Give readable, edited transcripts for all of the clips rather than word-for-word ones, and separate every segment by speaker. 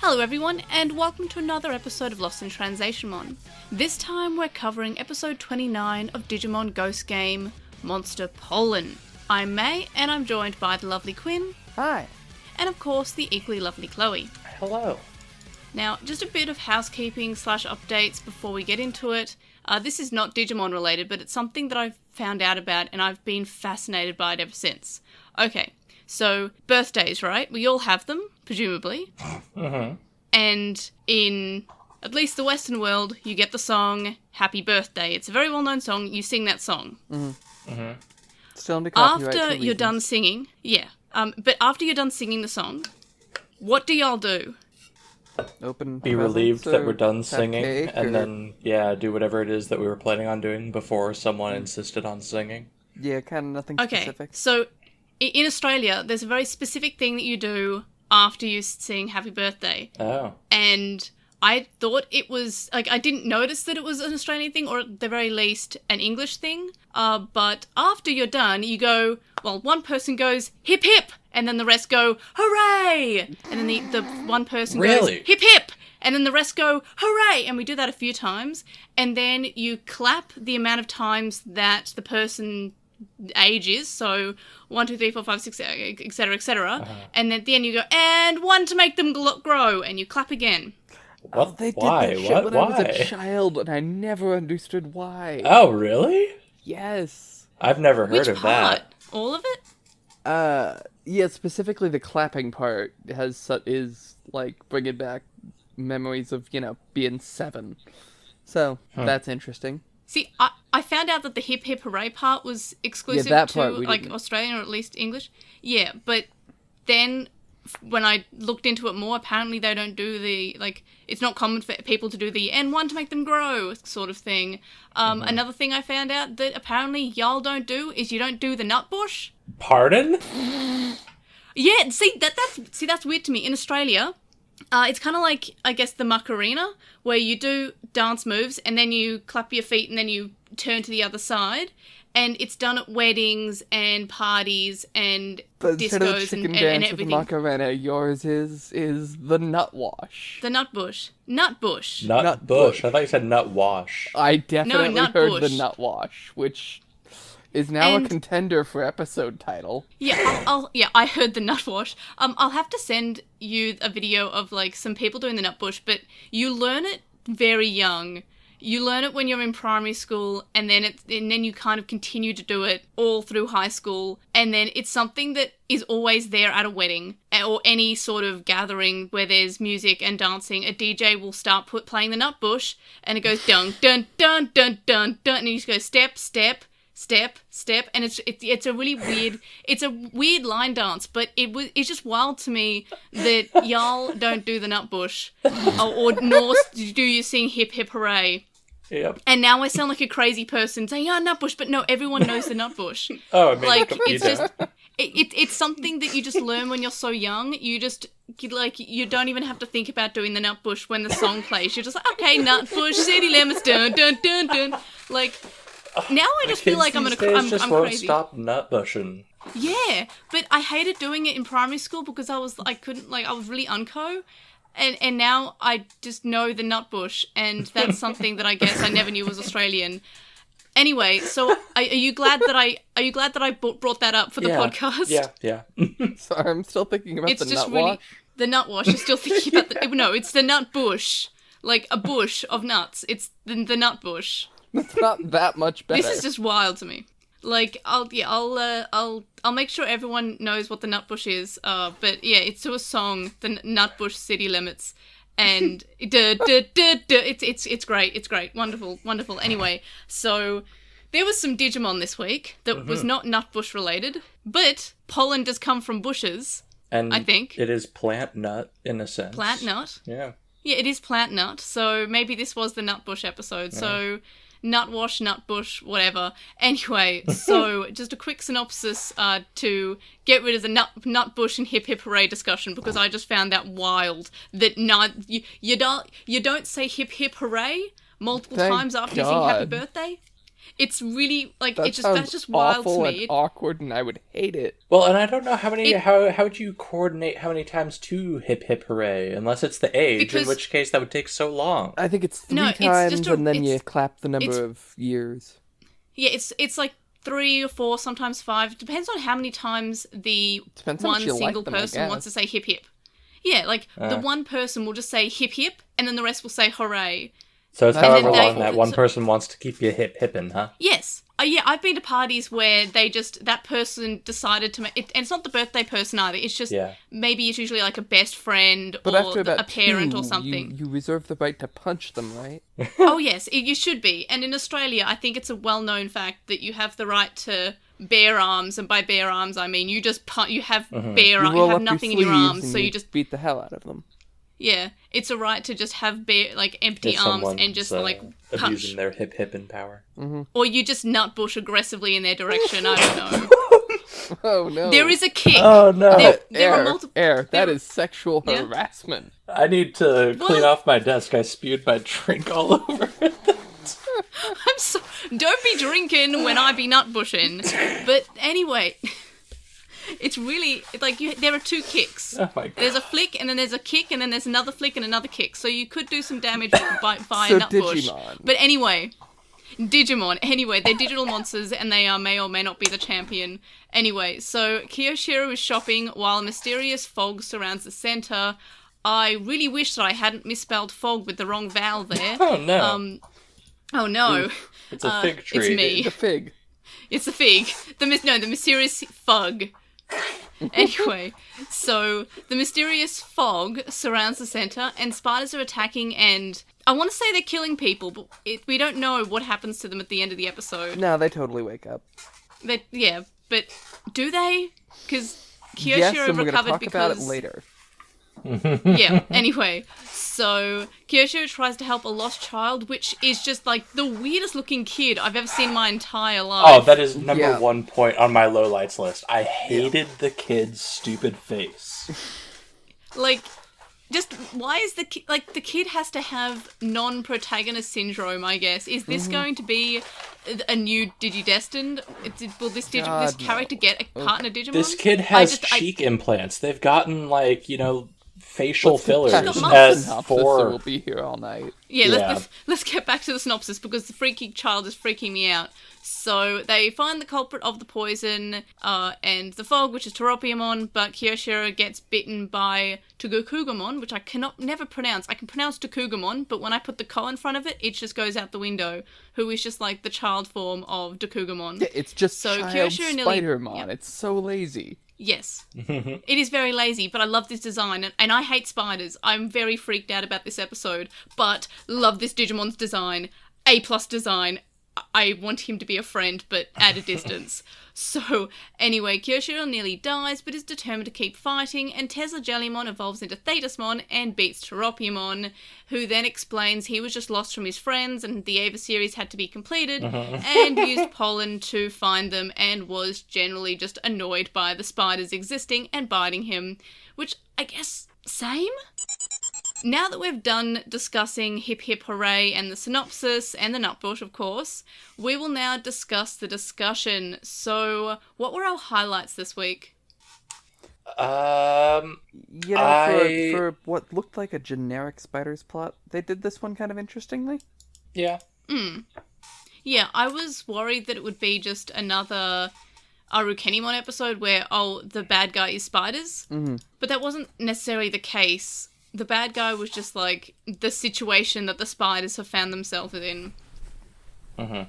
Speaker 1: Hello everyone, and welcome to another episode of LostinTranslationmon. This time we're covering episode 29 of Digimon Ghost Game, Monster Pollen. I'm May, and I'm joined by the lovely Quinn.
Speaker 2: Hi.
Speaker 1: And of course, the equally lovely Chloe.
Speaker 3: Hello.
Speaker 1: Now, just a bit of housekeeping / updates before we get into it. This is not Digimon related, but it's something that I've found out about, and I've been fascinated by it ever since. Okay, so birthdays, right? We all have them, presumably.
Speaker 3: Mm-hmm.
Speaker 1: And in at least the Western world, you get the song Happy Birthday. It's a very well-known song. You sing that song.
Speaker 2: Mm-hmm.
Speaker 3: Mm-hmm.
Speaker 2: Still under copyright
Speaker 1: After
Speaker 2: for
Speaker 1: you're done
Speaker 2: reasons.
Speaker 1: singing, but after you're done singing the song, what do y'all do?
Speaker 2: Open
Speaker 3: Be
Speaker 2: presents
Speaker 3: relieved that
Speaker 2: or
Speaker 3: we're done
Speaker 2: have
Speaker 3: singing,
Speaker 2: cake
Speaker 3: and
Speaker 2: or-
Speaker 3: then, do whatever it is that we were planning on doing before someone insisted on singing.
Speaker 2: Yeah, kind of nothing
Speaker 1: Okay,
Speaker 2: specific.
Speaker 1: so in Australia, there's a very specific thing that you do after you sing Happy Birthday.
Speaker 3: Oh.
Speaker 1: And I thought it was, I didn't notice that it was an Australian thing, or at the very least, an English thing. But after you're done, you go, one person goes, hip hip, and then the rest go, hooray! And then the one person
Speaker 3: Really?
Speaker 1: goes, hip hip! And then the rest go, hooray! And we do that a few times. And then you clap the amount of times that the person age is, so 1, 2, 3, 4, 5, 6, etc., etc. And then at the end you go, and 1 to make them grow, and you clap again.
Speaker 3: What?
Speaker 2: Oh, they did
Speaker 3: Why?
Speaker 2: that shit when I was
Speaker 3: Why?
Speaker 2: a child, and I never understood why.
Speaker 3: Oh, really?
Speaker 2: Yes.
Speaker 3: I've never heard
Speaker 1: Which
Speaker 3: of
Speaker 1: part?
Speaker 3: that.
Speaker 1: All of it?
Speaker 2: Yeah, specifically the clapping part is like bringing back memories of, being 7. So, that's interesting.
Speaker 1: See, I found out that the hip hip hooray part was exclusive
Speaker 2: that
Speaker 1: to
Speaker 2: part we
Speaker 1: like
Speaker 2: didn't.
Speaker 1: Australian, or at least English. Yeah, but then when I looked into it more, apparently they don't do the, it's not common for people to do the and 1 to make them grow sort of thing. Another thing I found out that apparently y'all don't do is you don't do the nut bush.
Speaker 3: Pardon?
Speaker 1: Yeah, that's weird to me. In Australia, it's kind of like, I guess, the Macarena, where you do dance moves and then you clap your feet and then you turn to the other side. And it's done at weddings and parties and
Speaker 2: But instead of the
Speaker 1: discos
Speaker 2: chicken
Speaker 1: and
Speaker 2: dance with the
Speaker 1: everything.
Speaker 2: Macarena, yours is the NutWashed.
Speaker 1: The nut bush. Nut bush.
Speaker 3: Nut bush. I thought you said nut wash.
Speaker 2: I definitely
Speaker 1: nut
Speaker 2: heard
Speaker 1: bush.
Speaker 2: the NutWash, which is now
Speaker 1: And-
Speaker 2: a contender for episode title.
Speaker 1: Yeah, I heard the nut wash. I'll have to send you a video of some people doing the nut bush, but you learn it very young. You learn it when you're in primary school, and then you kind of continue to do it all through high school, and then it's something that is always there at a wedding or any sort of gathering where there's music and dancing. A DJ will start playing the nut bush, and it goes dun dun dun dun dun dun, and you just go step step step step, and it's a really weird line dance, but it's just wild to me that y'all don't do the nut bush, or nor do you sing hip hip hooray.
Speaker 3: Yep.
Speaker 1: And now I sound like a crazy person saying, nut bush, but no, everyone knows the nut bush.
Speaker 3: Oh, I mean,
Speaker 1: It's just, it's something that you just learn when you're so young. You don't even have to think about doing the nut bush when the song plays. You're just like, okay, nut bush, city lemons, dun, dun, dun, dun. Now I just feel like I'm
Speaker 3: just won't
Speaker 1: crazy.
Speaker 3: stop nut bushing.
Speaker 1: Yeah, but I hated doing it in primary school because I was really unco. And now I just know the nut bush, and that's something that I guess I never knew was Australian. Anyway, so are you glad that I brought that up for the podcast?
Speaker 3: Yeah.
Speaker 2: Sorry, I'm still thinking about
Speaker 1: It's
Speaker 2: the
Speaker 1: just
Speaker 2: NutWash.
Speaker 1: really the nut wash. You're still thinking about no, it's the nut bush, like a bush of nuts. It's the nut bush.
Speaker 2: It's not that much better.
Speaker 1: This is just wild to me. I'll make sure everyone knows what the nut bush is. But yeah, it's to a song, the Nut Bush City Limits, and it's great. It's great. Wonderful. Anyway, so there was some Digimon this week that was not nut bush related, but pollen does come from bushes.
Speaker 3: And
Speaker 1: I think
Speaker 3: it is plant nut in a sense.
Speaker 1: Plant nut.
Speaker 3: Yeah.
Speaker 1: Yeah, it is plant nut. So maybe this was the nut bush episode.
Speaker 3: Yeah.
Speaker 1: So nut wash, nut bush, whatever. Anyway, so just a quick synopsis to get rid of the nut bush and hip hip hooray discussion, because I just found that wild that you don't say hip hip hooray multiple
Speaker 2: Thank
Speaker 1: times after you sing happy
Speaker 2: God.
Speaker 1: birthday. It's really
Speaker 2: That
Speaker 1: that's
Speaker 2: sounds
Speaker 1: just wild
Speaker 2: awful
Speaker 1: to
Speaker 2: and
Speaker 1: me.
Speaker 2: awkward, and I would hate it.
Speaker 3: Well, and I don't know how many. How would you coordinate how many times to hip hip hooray? Unless it's the age,
Speaker 1: Because-
Speaker 3: in which case that would take so long.
Speaker 2: I think it's 3
Speaker 1: No, it's
Speaker 2: times,
Speaker 1: just
Speaker 2: and then you
Speaker 1: it's-
Speaker 2: clap the number
Speaker 1: it's-
Speaker 2: of years.
Speaker 1: Yeah, it's like 3 or 4, sometimes 5. Depends on how many times the
Speaker 2: Depends how much
Speaker 1: one
Speaker 2: you like
Speaker 1: single
Speaker 2: them, I
Speaker 1: person wants to
Speaker 2: guess.
Speaker 1: say hip hip. Yeah, like the one person will just say hip hip, and then the rest will say hooray.
Speaker 3: So it's
Speaker 2: And then
Speaker 3: however
Speaker 1: they-
Speaker 3: long that one person wants to keep you hip hippin', huh?
Speaker 1: Yes. Yeah, I've been to parties where that person decided to make it, and it's not the birthday person either. It's just
Speaker 3: Yeah.
Speaker 1: maybe it's usually like a best friend
Speaker 2: But
Speaker 1: or
Speaker 2: after about
Speaker 1: a parent
Speaker 2: 2,
Speaker 1: or something.
Speaker 2: you reserve the right to punch them, right?
Speaker 1: Oh yes, you should be. And in Australia, I think it's a well-known fact that you have the right to bare arms, and by bare arms I mean you just you have bare
Speaker 2: You
Speaker 1: arms,
Speaker 2: roll
Speaker 1: you have
Speaker 2: up
Speaker 1: nothing in
Speaker 2: your
Speaker 1: your
Speaker 2: sleeves
Speaker 1: arms,
Speaker 2: and
Speaker 1: so you just
Speaker 2: beat the hell out of them.
Speaker 1: yeah, it's a right to just have bare empty
Speaker 3: If
Speaker 1: arms
Speaker 3: someone's
Speaker 1: and just punch.
Speaker 3: abusing their hip hippin' power.
Speaker 1: Or you just nutbush aggressively in their direction. I don't know.
Speaker 2: Oh no!
Speaker 1: There is a kick.
Speaker 3: Oh no!
Speaker 1: There are multiple.
Speaker 2: That
Speaker 1: there-
Speaker 2: is sexual
Speaker 1: Yeah.
Speaker 2: harassment.
Speaker 3: I need to clean
Speaker 1: Well-
Speaker 3: off my desk. I spewed my drink all over it.
Speaker 1: I'm so. Don't be drinking when I be nutbushing. But anyway, it's really there are 2 kicks.
Speaker 3: Oh my god!
Speaker 1: There's a flick, and then there's a kick, and then there's another flick and another kick. So you could do some damage via
Speaker 2: So
Speaker 1: nutbush.
Speaker 2: Digimon.
Speaker 1: But anyway, Digimon. Anyway, they're digital monsters, and they may or may not be the champion. Anyway, so Kiyoshiro is shopping while a mysterious fog surrounds the center. I really wish that I hadn't misspelled fog with the wrong vowel there.
Speaker 3: Oh no!
Speaker 1: Oh no.
Speaker 3: It's a fig tree.
Speaker 1: It's me.
Speaker 2: The fig.
Speaker 1: It's the fig. The mysterious fog. Anyway, so the mysterious fog surrounds the center, and spiders are attacking, and I want to say they're killing people, but we don't know what happens to them at the end of the episode.
Speaker 2: No, they totally wake up.
Speaker 1: Yeah, but do they? Because
Speaker 2: Yes,
Speaker 1: Kiyoshiro
Speaker 2: and we're
Speaker 1: recovered
Speaker 2: gonna talk about it
Speaker 1: because
Speaker 2: later.
Speaker 1: yeah. Anyway, so Kiyoshiro tries to help a lost child, which is just like the weirdest looking kid I've ever seen in my entire life.
Speaker 3: Oh, that is number
Speaker 2: Yeah.
Speaker 3: 1 point on my lowlights list. I hated the kid's stupid face.
Speaker 1: Like, just why is the kid has to have non-protagonist syndrome? I guess is this going to be a new Digidestined? Will this
Speaker 2: God,
Speaker 1: this character get a part in a Digimon?
Speaker 3: This kid has cheek implants. They've gotten facial fillers
Speaker 1: Got
Speaker 3: as
Speaker 1: muscles.
Speaker 2: Synopsis,
Speaker 3: for.
Speaker 2: so we'll be here all night.
Speaker 1: Yeah, let's get back to the synopsis because the freaky child is freaking me out. So they find the culprit of the poison and the fog, which is Teropiamon, but Kiyoshiro gets bitten by Togokugomon, which I never pronounce. I can pronounce Tokugomon, but when I put the ko in front of it, it just goes out the window, who is just like the child form of Dokugomon.
Speaker 2: Yeah, it's just
Speaker 1: So
Speaker 2: child
Speaker 1: Kiyoshiro nearly-
Speaker 2: Spider-Mon.
Speaker 1: yeah.
Speaker 2: It's so lazy.
Speaker 1: Yes. It is very lazy, but I love this design, and I hate spiders. I'm very freaked out about this episode, but love this Digimon's design. A+ design. I want him to be a friend, but at a distance. So, anyway, Kiyoshiro nearly dies, but is determined to keep fighting, and Tesla Jellymon evolves into ThetaSmon and beats Teropiamon, who then explains he was just lost from his friends, and the Ava series had to be completed, and used pollen to find them, and was generally just annoyed by the spiders existing and biting him, which, I guess, same? Now that we've done discussing Hip Hip Hooray and the synopsis and the nutbush, of course, we will now discuss the discussion. So, what were our highlights this week?
Speaker 2: For what looked like a generic Spiders plot, they did this one kind of interestingly.
Speaker 3: Yeah.
Speaker 1: Yeah, I was worried that it would be just another Arukenimon episode where, the bad guy is spiders.
Speaker 2: Mm-hmm.
Speaker 1: But that wasn't necessarily the case. The bad guy was just like the situation that the spiders have found themselves in.
Speaker 3: I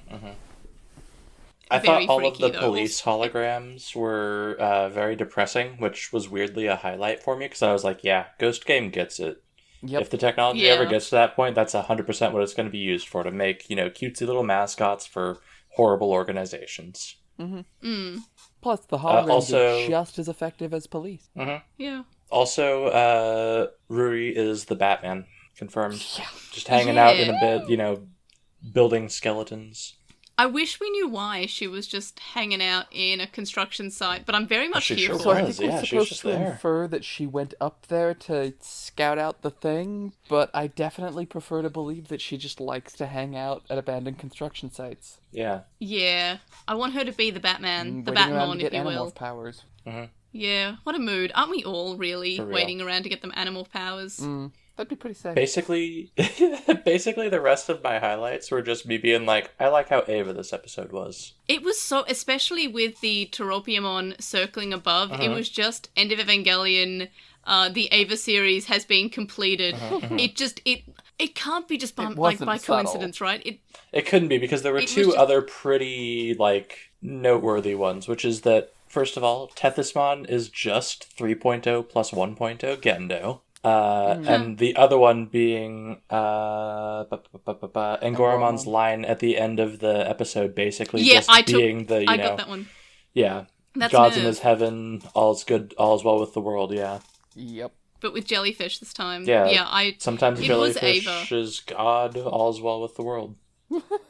Speaker 1: Very
Speaker 3: thought all of
Speaker 1: freaky,
Speaker 3: the
Speaker 1: though.
Speaker 3: police holograms were very depressing, which was weirdly a highlight for me, because I was like, yeah, Ghost Game gets it.
Speaker 2: Yep.
Speaker 3: If the technology
Speaker 1: Yeah.
Speaker 3: ever gets to that point, that's 100% what it's going to be used for, to make, cutesy little mascots for horrible organizations.
Speaker 2: Plus, the holograms
Speaker 3: also-
Speaker 2: are just as effective as police.
Speaker 1: Yeah.
Speaker 3: Also, Ruri is the Batman, confirmed. Just hanging out in a bed, building skeletons.
Speaker 1: I wish we knew why she was just hanging out in a construction site, but I'm very much
Speaker 3: She
Speaker 1: here
Speaker 3: sure
Speaker 1: for
Speaker 2: So
Speaker 1: it.
Speaker 2: I
Speaker 3: was.
Speaker 2: think we're
Speaker 3: Yeah, she was
Speaker 2: supposed
Speaker 3: just
Speaker 2: to
Speaker 3: there.
Speaker 2: infer that she went up there to scout out the thing, but I definitely prefer to believe that she just likes to hang out at abandoned construction sites.
Speaker 3: Yeah.
Speaker 1: Yeah. I want her to be the Batman, the
Speaker 2: Waiting around to
Speaker 1: Batmon,
Speaker 2: get
Speaker 1: if you will.
Speaker 2: Animorph powers.
Speaker 1: Yeah, what a mood. Aren't we all really
Speaker 3: For real.
Speaker 1: waiting around to get them Animorph powers?
Speaker 2: That'd be pretty safe.
Speaker 3: Basically, the rest of my highlights were just me being like, I like how Ava this episode was.
Speaker 1: It was so, especially with the Tauropiamon circling above, it was just end of Evangelion, the Ava series has been completed. It can't be just by
Speaker 2: wasn't subtle.
Speaker 1: coincidence, right?
Speaker 3: It couldn't be, because there were
Speaker 1: It was
Speaker 3: two
Speaker 1: just-
Speaker 3: other pretty, noteworthy ones, which is that, first of all, TamaSma is just 3.0 plus 1.0 Gendo. And the other one being Angoromon's line at the end of the episode, basically being the,
Speaker 1: I got that one.
Speaker 3: Yeah.
Speaker 1: That's
Speaker 3: God's in
Speaker 1: Nerve.
Speaker 3: his heaven, all's good, all's well with the world, yeah.
Speaker 2: Yep.
Speaker 1: But with jellyfish this time.
Speaker 3: Yeah. Sometimes
Speaker 1: it was
Speaker 3: jellyfish
Speaker 1: Ava.
Speaker 3: is God, all's well with the world.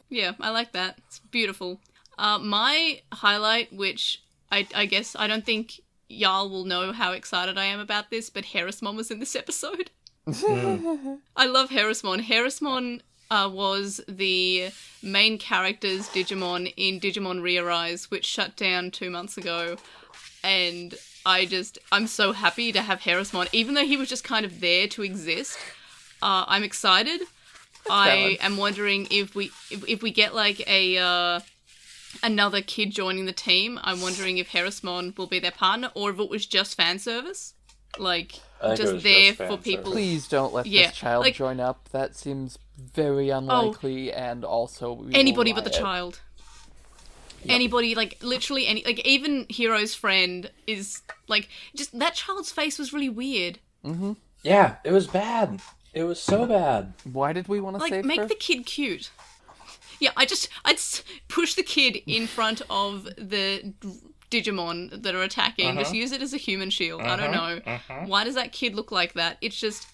Speaker 1: Yeah, I like that. It's beautiful. My highlight, which I guess I don't think y'all will know how excited I am about this, but Harrismon was in this episode. I love Harrismon. Harrismon was the main character's Digimon in Digimon Re-Arise, which shut down 2 months ago. And I'm so happy to have Harrismon, even though he was just kind of there to exist. I'm excited. I am wondering if we get like another kid joining the team. I'm wondering if Harrismon will be their partner, or if it was just fan service, like
Speaker 3: I think it
Speaker 1: just
Speaker 3: was
Speaker 1: there
Speaker 3: just
Speaker 1: for
Speaker 3: fan
Speaker 1: people.
Speaker 3: service.
Speaker 2: Please don't let
Speaker 1: Yeah,
Speaker 2: this child
Speaker 1: like-
Speaker 2: join up. That seems very unlikely, and also we will
Speaker 1: Anybody but the
Speaker 2: riot.
Speaker 1: child. Anybody, like literally any, like even Hero's friend is like just that child's face was really weird.
Speaker 3: Yeah, it was bad. It was so bad.
Speaker 2: Why did we want to
Speaker 1: Like
Speaker 2: save
Speaker 1: make
Speaker 2: her?
Speaker 1: the kid cute. Yeah, I'd push the kid in front of the Digimon that are attacking. Just use it as a human shield. I don't know. Why does that kid look like that? It's just,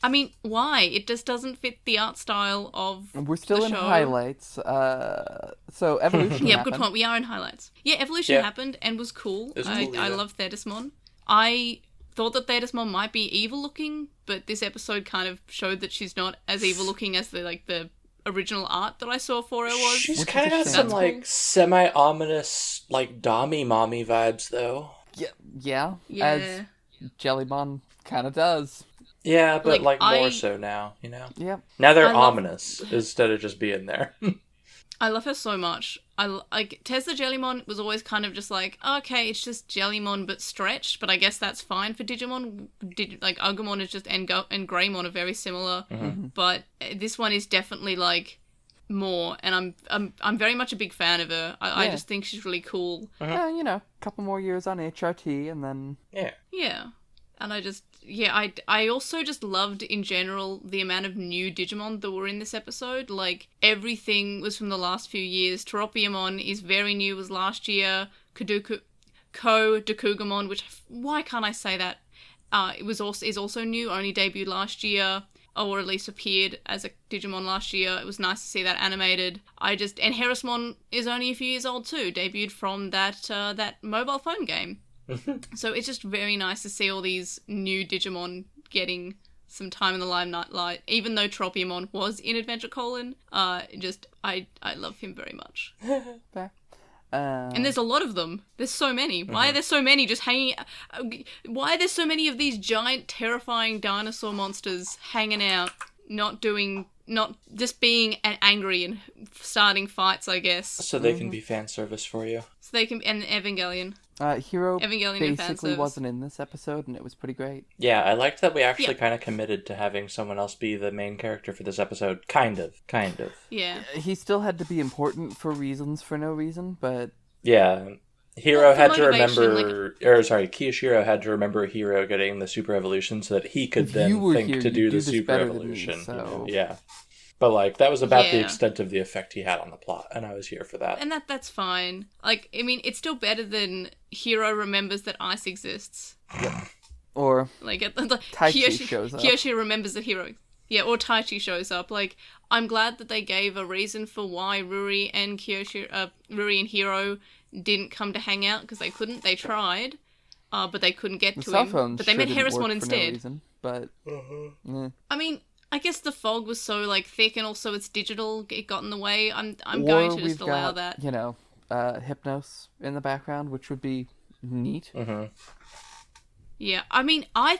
Speaker 1: I mean, why? It just doesn't fit the art style of
Speaker 2: We're still
Speaker 1: the
Speaker 2: in
Speaker 1: show.
Speaker 2: highlights. So evolution.
Speaker 1: Yeah,
Speaker 2: happened.
Speaker 1: good point. We are in highlights. Yeah, Evolution
Speaker 3: Yeah.
Speaker 1: happened and was cool.
Speaker 3: It was
Speaker 1: I
Speaker 3: cool, yeah.
Speaker 1: love Thetismon. I thought that Thetismon might be evil looking, but this episode kind of showed that she's not as evil looking as the original art that I saw for her was.
Speaker 3: She's
Speaker 2: Which
Speaker 3: kind of
Speaker 2: is
Speaker 3: got
Speaker 2: a
Speaker 3: some,
Speaker 1: shame.
Speaker 3: like, semi-ominous, like, Dami mommy vibes, though.
Speaker 2: Yeah.
Speaker 1: Yeah.
Speaker 2: As Jellymon kind of does.
Speaker 3: Yeah, but,
Speaker 1: Like,
Speaker 3: more
Speaker 1: I-
Speaker 3: so now, you know?
Speaker 2: Yep.
Speaker 3: Now they're
Speaker 1: I love-
Speaker 3: ominous, instead of just being there.
Speaker 1: I love her so much. Like Tess the Jellymon was always kind of just like, okay, it's just Jellymon but stretched, but I guess that's fine for Digimon. Like Agumon is just and Greymon are very similar, but this one is definitely like more, and I'm very much a big fan of her. I
Speaker 2: Yeah.
Speaker 1: just think she's really cool.
Speaker 2: A couple more years on HRT, and then
Speaker 3: Yeah.
Speaker 1: Yeah. And I also just loved in general the amount of new Digimon that were in this episode. Like everything was from the last few years. Tauropiamon is very new, was last year. Dokugamon, which why can't I say that? Is also new, only debuted last year, or at least appeared as a Digimon last year. It was nice to see that animated. And Harrismon is only a few years old too, debuted from that mobile phone game. So it's just very nice to see all these new Digimon getting some time in the limelight, even though Tropiamon was in Adventure Colon. I love him very much.
Speaker 2: fair.
Speaker 1: And there's a lot of them. There's so many. Why are there so many just hanging... Why are there so many of these giant, terrifying dinosaur monsters hanging out, not just being angry and starting fights, I guess.
Speaker 3: So they can be fan service for you.
Speaker 1: So they can... And Evangelion.
Speaker 2: Hero
Speaker 1: Evangelion and fan
Speaker 2: basically
Speaker 1: service.
Speaker 2: wasn't in this episode, and it was pretty great.
Speaker 3: Yeah, I liked that we actually
Speaker 1: Yeah.
Speaker 3: kind of committed to having someone else be the main character for this episode. Kind of.
Speaker 1: Yeah.
Speaker 2: He still had to be important for reasons for no reason, but
Speaker 3: Yeah. Hero
Speaker 1: Well, for
Speaker 3: had to
Speaker 1: motivation,
Speaker 3: remember, Kiyashiro had to remember Hero getting the super evolution so that he could
Speaker 2: If
Speaker 3: then
Speaker 2: you were
Speaker 3: think
Speaker 2: here,
Speaker 3: to
Speaker 2: you'd
Speaker 3: do
Speaker 2: do
Speaker 3: the
Speaker 2: this
Speaker 3: super
Speaker 2: better than me,
Speaker 3: evolution. You know?
Speaker 2: so-
Speaker 3: Yeah. But, like, that was about the
Speaker 1: Yeah.
Speaker 3: extent of the effect he had on the plot, and I was here for that.
Speaker 1: And that's fine. Like, I mean, it's still better than Hero remembers that ice exists.
Speaker 2: or
Speaker 1: Like,
Speaker 2: Taichi shows up.
Speaker 1: Kyoshi remembers that Hero... Yeah, or Taichi shows up. Like, I'm glad that they gave a reason for why Ruri and Hiro didn't come to hang out, because they couldn't. They tried, but they couldn't get to him. But they met Harrismon instead.
Speaker 2: No reason, but
Speaker 1: I mean, I guess the fog was so like thick, and also it's digital. It got in the way. I'm going to just allow that.
Speaker 2: You know, Hypnos in the background, which would be neat.
Speaker 3: Mm-hmm.
Speaker 1: Yeah, I mean, I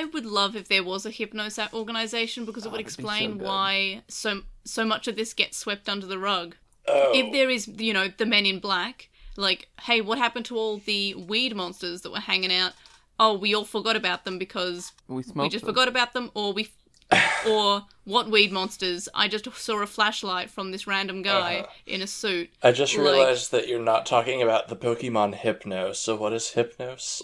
Speaker 1: would love if there was a Hypnos organization, because it would explain why so much of this gets swept under the rug.
Speaker 3: Oh.
Speaker 1: If there is, you know, the Men in Black, like, hey, what happened to all the weed monsters that were hanging out? Oh, we all forgot about them because we just forgot about them, or or what weed monsters? I just saw a flashlight from this random guy in a suit.
Speaker 3: I just realized that you're not talking about the Pokemon Hypnos, so what is Hypnos?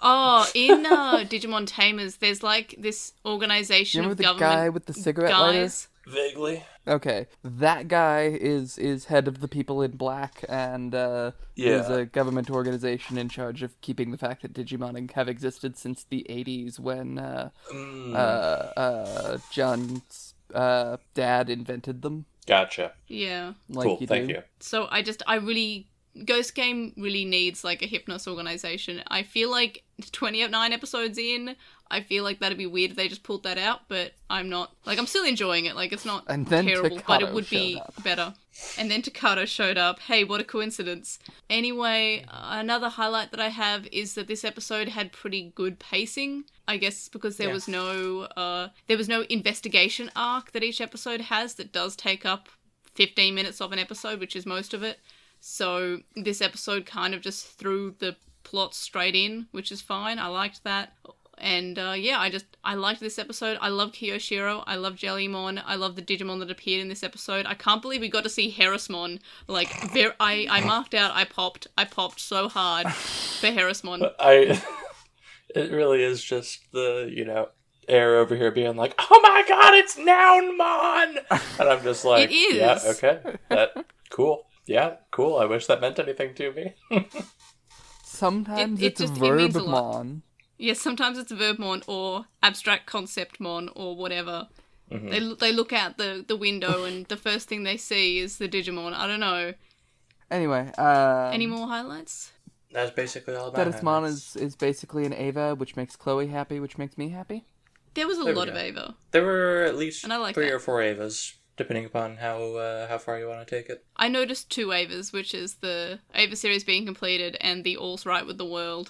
Speaker 1: Oh, in Digimon Tamers, there's like this organization of government
Speaker 2: guy with the cigarette lighter?
Speaker 3: Vaguely.
Speaker 2: Okay, that guy is head of the People in Black, and is a government organization in charge of keeping the fact that Digimon have existed since the 80s, when John's dad invented them.
Speaker 3: Gotcha.
Speaker 1: Yeah.
Speaker 2: Like
Speaker 3: cool, thank you.
Speaker 1: So Ghost Game really needs like a Hypnos organization. I feel like 29 episodes in, I feel like that'd be weird if they just pulled that out, but I'm not. Like, I'm still enjoying it. Like, it's not terrible, but it would be better. And then Takato showed up. Hey, what a coincidence. Anyway, another highlight that I have is that this episode had pretty good pacing. I guess because there was no investigation arc that each episode has that does take up 15 minutes of an episode, which is most of it. So this episode kind of just threw the plot straight in, which is fine. I liked that. And I liked this episode. I love Kiyoshiro. I love Jellymon. I love the Digimon that appeared in this episode. I can't believe we got to see Harrismon. Like, I marked out, I popped so hard for Harrismon.
Speaker 3: It really is just the, you know, air over here being like, oh my god, it's Nounmon! And I'm just like,
Speaker 1: it is.
Speaker 3: Yeah, okay, cool. Yeah, cool. I wish that meant anything to me.
Speaker 2: Sometimes it's Verbmon.
Speaker 1: Yes, sometimes it's Verbmon or Abstract Conceptmon or whatever. Mm-hmm. They look out the window and the first thing they see is the Digimon. I don't know.
Speaker 2: Anyway,
Speaker 1: any more highlights?
Speaker 3: That's basically all about
Speaker 2: TamaSma is basically an Ava, which makes Chloe happy, which makes me happy.
Speaker 1: There was a lot of Ava.
Speaker 3: There were at least
Speaker 1: like
Speaker 3: 3 or 4 Avas, depending upon how far you want to take it.
Speaker 1: I noticed 2 Avas, which is the Ava series being completed and the All's Right with the World.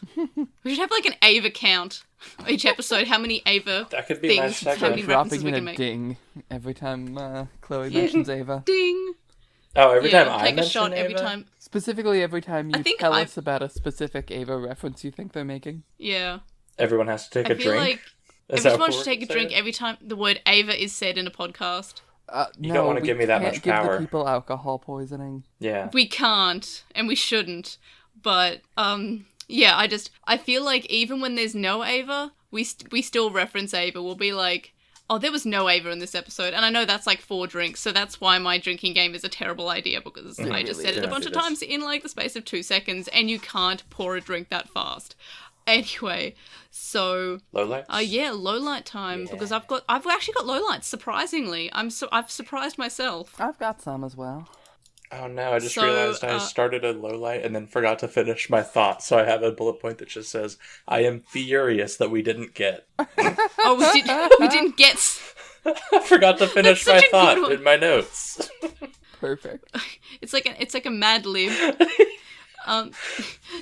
Speaker 1: We should have like an Ava count each episode. How many Ava
Speaker 3: that could be
Speaker 1: things,
Speaker 3: nice.
Speaker 1: how many references we can make.
Speaker 2: Ding every time Chloe mentions Ava.
Speaker 1: Ding.
Speaker 3: Oh, every time I
Speaker 1: take
Speaker 3: mention
Speaker 1: a shot
Speaker 3: Ava?
Speaker 1: every time.
Speaker 2: Specifically, every time you tell us about a specific Ava reference you think they're making.
Speaker 1: Yeah.
Speaker 3: Everyone has to take a drink.
Speaker 1: I feel like everyone should take a drink every time the word Ava is said in a podcast.
Speaker 3: You don't want to give me that much power.
Speaker 2: Give the people alcohol poisoning.
Speaker 3: Yeah.
Speaker 1: We can't, and we shouldn't. But, yeah, I feel like even when there's no Ava, we still reference Ava. We'll be like, oh, there was no Ava in this episode. And I know that's like 4 drinks, so that's why my drinking game is a terrible idea, because I just said it a bunch of times in like the space of 2 seconds, and you can't pour a drink that fast. Anyway, so
Speaker 3: lowlights.
Speaker 1: Lowlight time, because I've actually got lowlights. Surprisingly, I've surprised myself.
Speaker 2: I've got some as well.
Speaker 3: Oh no! I just realized I started a lowlight and then forgot to finish my thought. So I have a bullet point that just says, "I am furious that we didn't get."
Speaker 1: We didn't get.
Speaker 3: I forgot to finish my thought in my notes.
Speaker 2: Perfect.
Speaker 1: It's like a Mad Lib.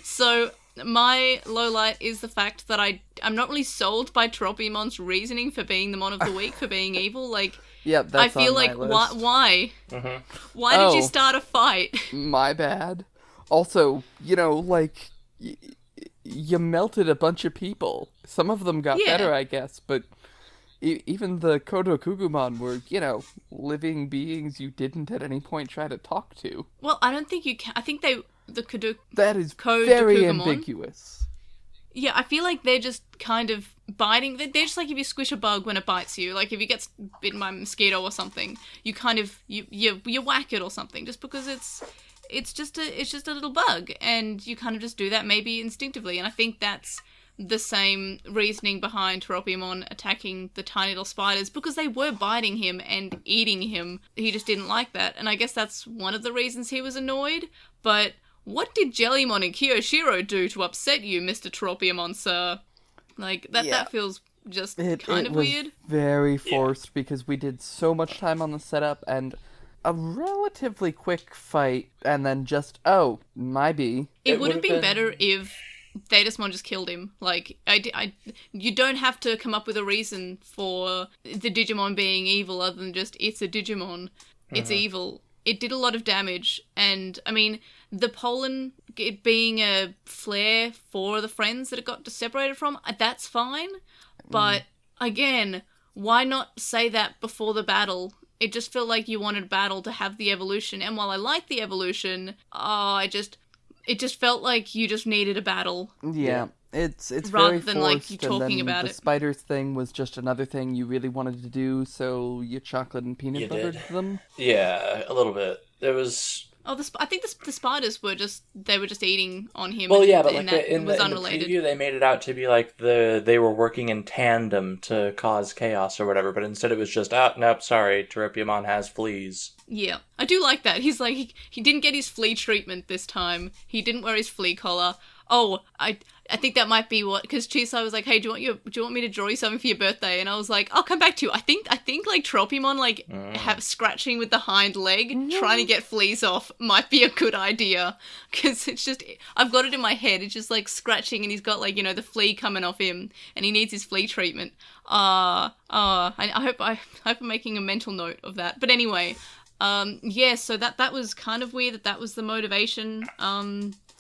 Speaker 1: So. My lowlight is the fact that I'm not really sold by Tropimon's reasoning for being the Mon of the Week, for being evil. Like,
Speaker 2: yep, that's
Speaker 1: I feel
Speaker 2: on
Speaker 1: like
Speaker 2: my list.
Speaker 1: Why?
Speaker 3: Mm-hmm.
Speaker 1: Why did you start a fight?
Speaker 2: My bad. Also, you know, like you melted a bunch of people. Some of them got better, I guess, but even the Kodokugumon were, you know, living beings you didn't at any point try to talk to.
Speaker 1: Well, I don't think you can. I think
Speaker 2: that is very ambiguous.
Speaker 1: Yeah, I feel like they're just kind of biting. They're just like if you squish a bug when it bites you. Like if you get bitten by a mosquito or something, you kind of you whack it or something, just because it's just a little bug, and you kind of just do that maybe instinctively. And I think that's the same reasoning behind Tropiamon attacking the tiny little spiders, because they were biting him and eating him. He just didn't like that, and I guess that's one of the reasons he was annoyed. But what did Jellymon and Kiyoshiro do to upset you, Mr. Tropiamon, sir? Like, that feels just kind of weird.
Speaker 2: It was very forced because we did so much time on the setup and a relatively quick fight, and then just, my B.
Speaker 1: It would have been better if Dandenong just killed him. Like, you don't have to come up with a reason for the Digimon being evil other than just, it's a Digimon. It's evil. It did a lot of damage, and, I mean, the pollen, it being a flare for the friends that it got separated from, that's fine, but, again, why not say that before the battle? It just felt like you wanted battle to have the evolution, and while I like the evolution, it just felt like you just needed a battle.
Speaker 2: Yeah, it's
Speaker 1: rather
Speaker 2: very
Speaker 1: than
Speaker 2: forced,
Speaker 1: like you talking
Speaker 2: and then
Speaker 1: about
Speaker 2: the
Speaker 1: it.
Speaker 2: spiders thing was just another thing you really wanted to do, so you chocolate and peanut buttered them.
Speaker 3: Yeah, a little bit. There was.
Speaker 1: Oh, I think the spiders were just eating on him.
Speaker 3: Well, yeah, but
Speaker 1: and
Speaker 3: like
Speaker 1: that
Speaker 3: in
Speaker 1: was
Speaker 3: the
Speaker 1: unrelated.
Speaker 3: preview, they made it out to be like they were working in tandem to cause chaos or whatever. But instead, it was just, nope, sorry, Tropiamon has fleas.
Speaker 1: Yeah, I do like that. He's like, he didn't get his flea treatment this time. He didn't wear his flea collar. Oh, I think that might be what, because Chisai was like, hey, do you want me to draw you something for your birthday? And I was like, I'll come back to you. I think like Tropiamon, like, have scratching with the hind leg, trying to get fleas off might be a good idea. Because it's just, I've got it in my head. It's just like scratching, and he's got like, the flea coming off him, and he needs his flea treatment. I hope I'm making a mental note of that. But anyway, so that was kind of weird that was the motivation.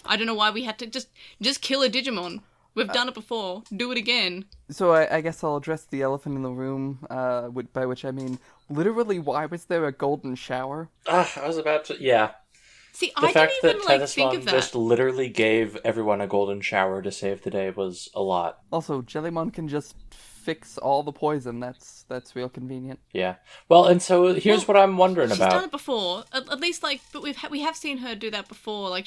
Speaker 1: I don't know why we had to just kill a Digimon. We've done it before. Do it again.
Speaker 2: So I guess I'll address the elephant in the room, by which I mean, literally, why was there a golden shower?
Speaker 3: I was about to, yeah.
Speaker 1: See,
Speaker 3: The
Speaker 1: I
Speaker 3: fact
Speaker 1: didn't even
Speaker 3: that
Speaker 1: think of
Speaker 3: TamaSma
Speaker 1: that.
Speaker 3: just literally gave everyone a golden shower to save the day was a lot.
Speaker 2: Also, Jellymon can just fix all the poison. That's real convenient.
Speaker 3: Yeah. Well, and so here's what I'm wondering
Speaker 1: She's
Speaker 3: about.
Speaker 1: done it before. At least, like, but we have seen her do that before. Like,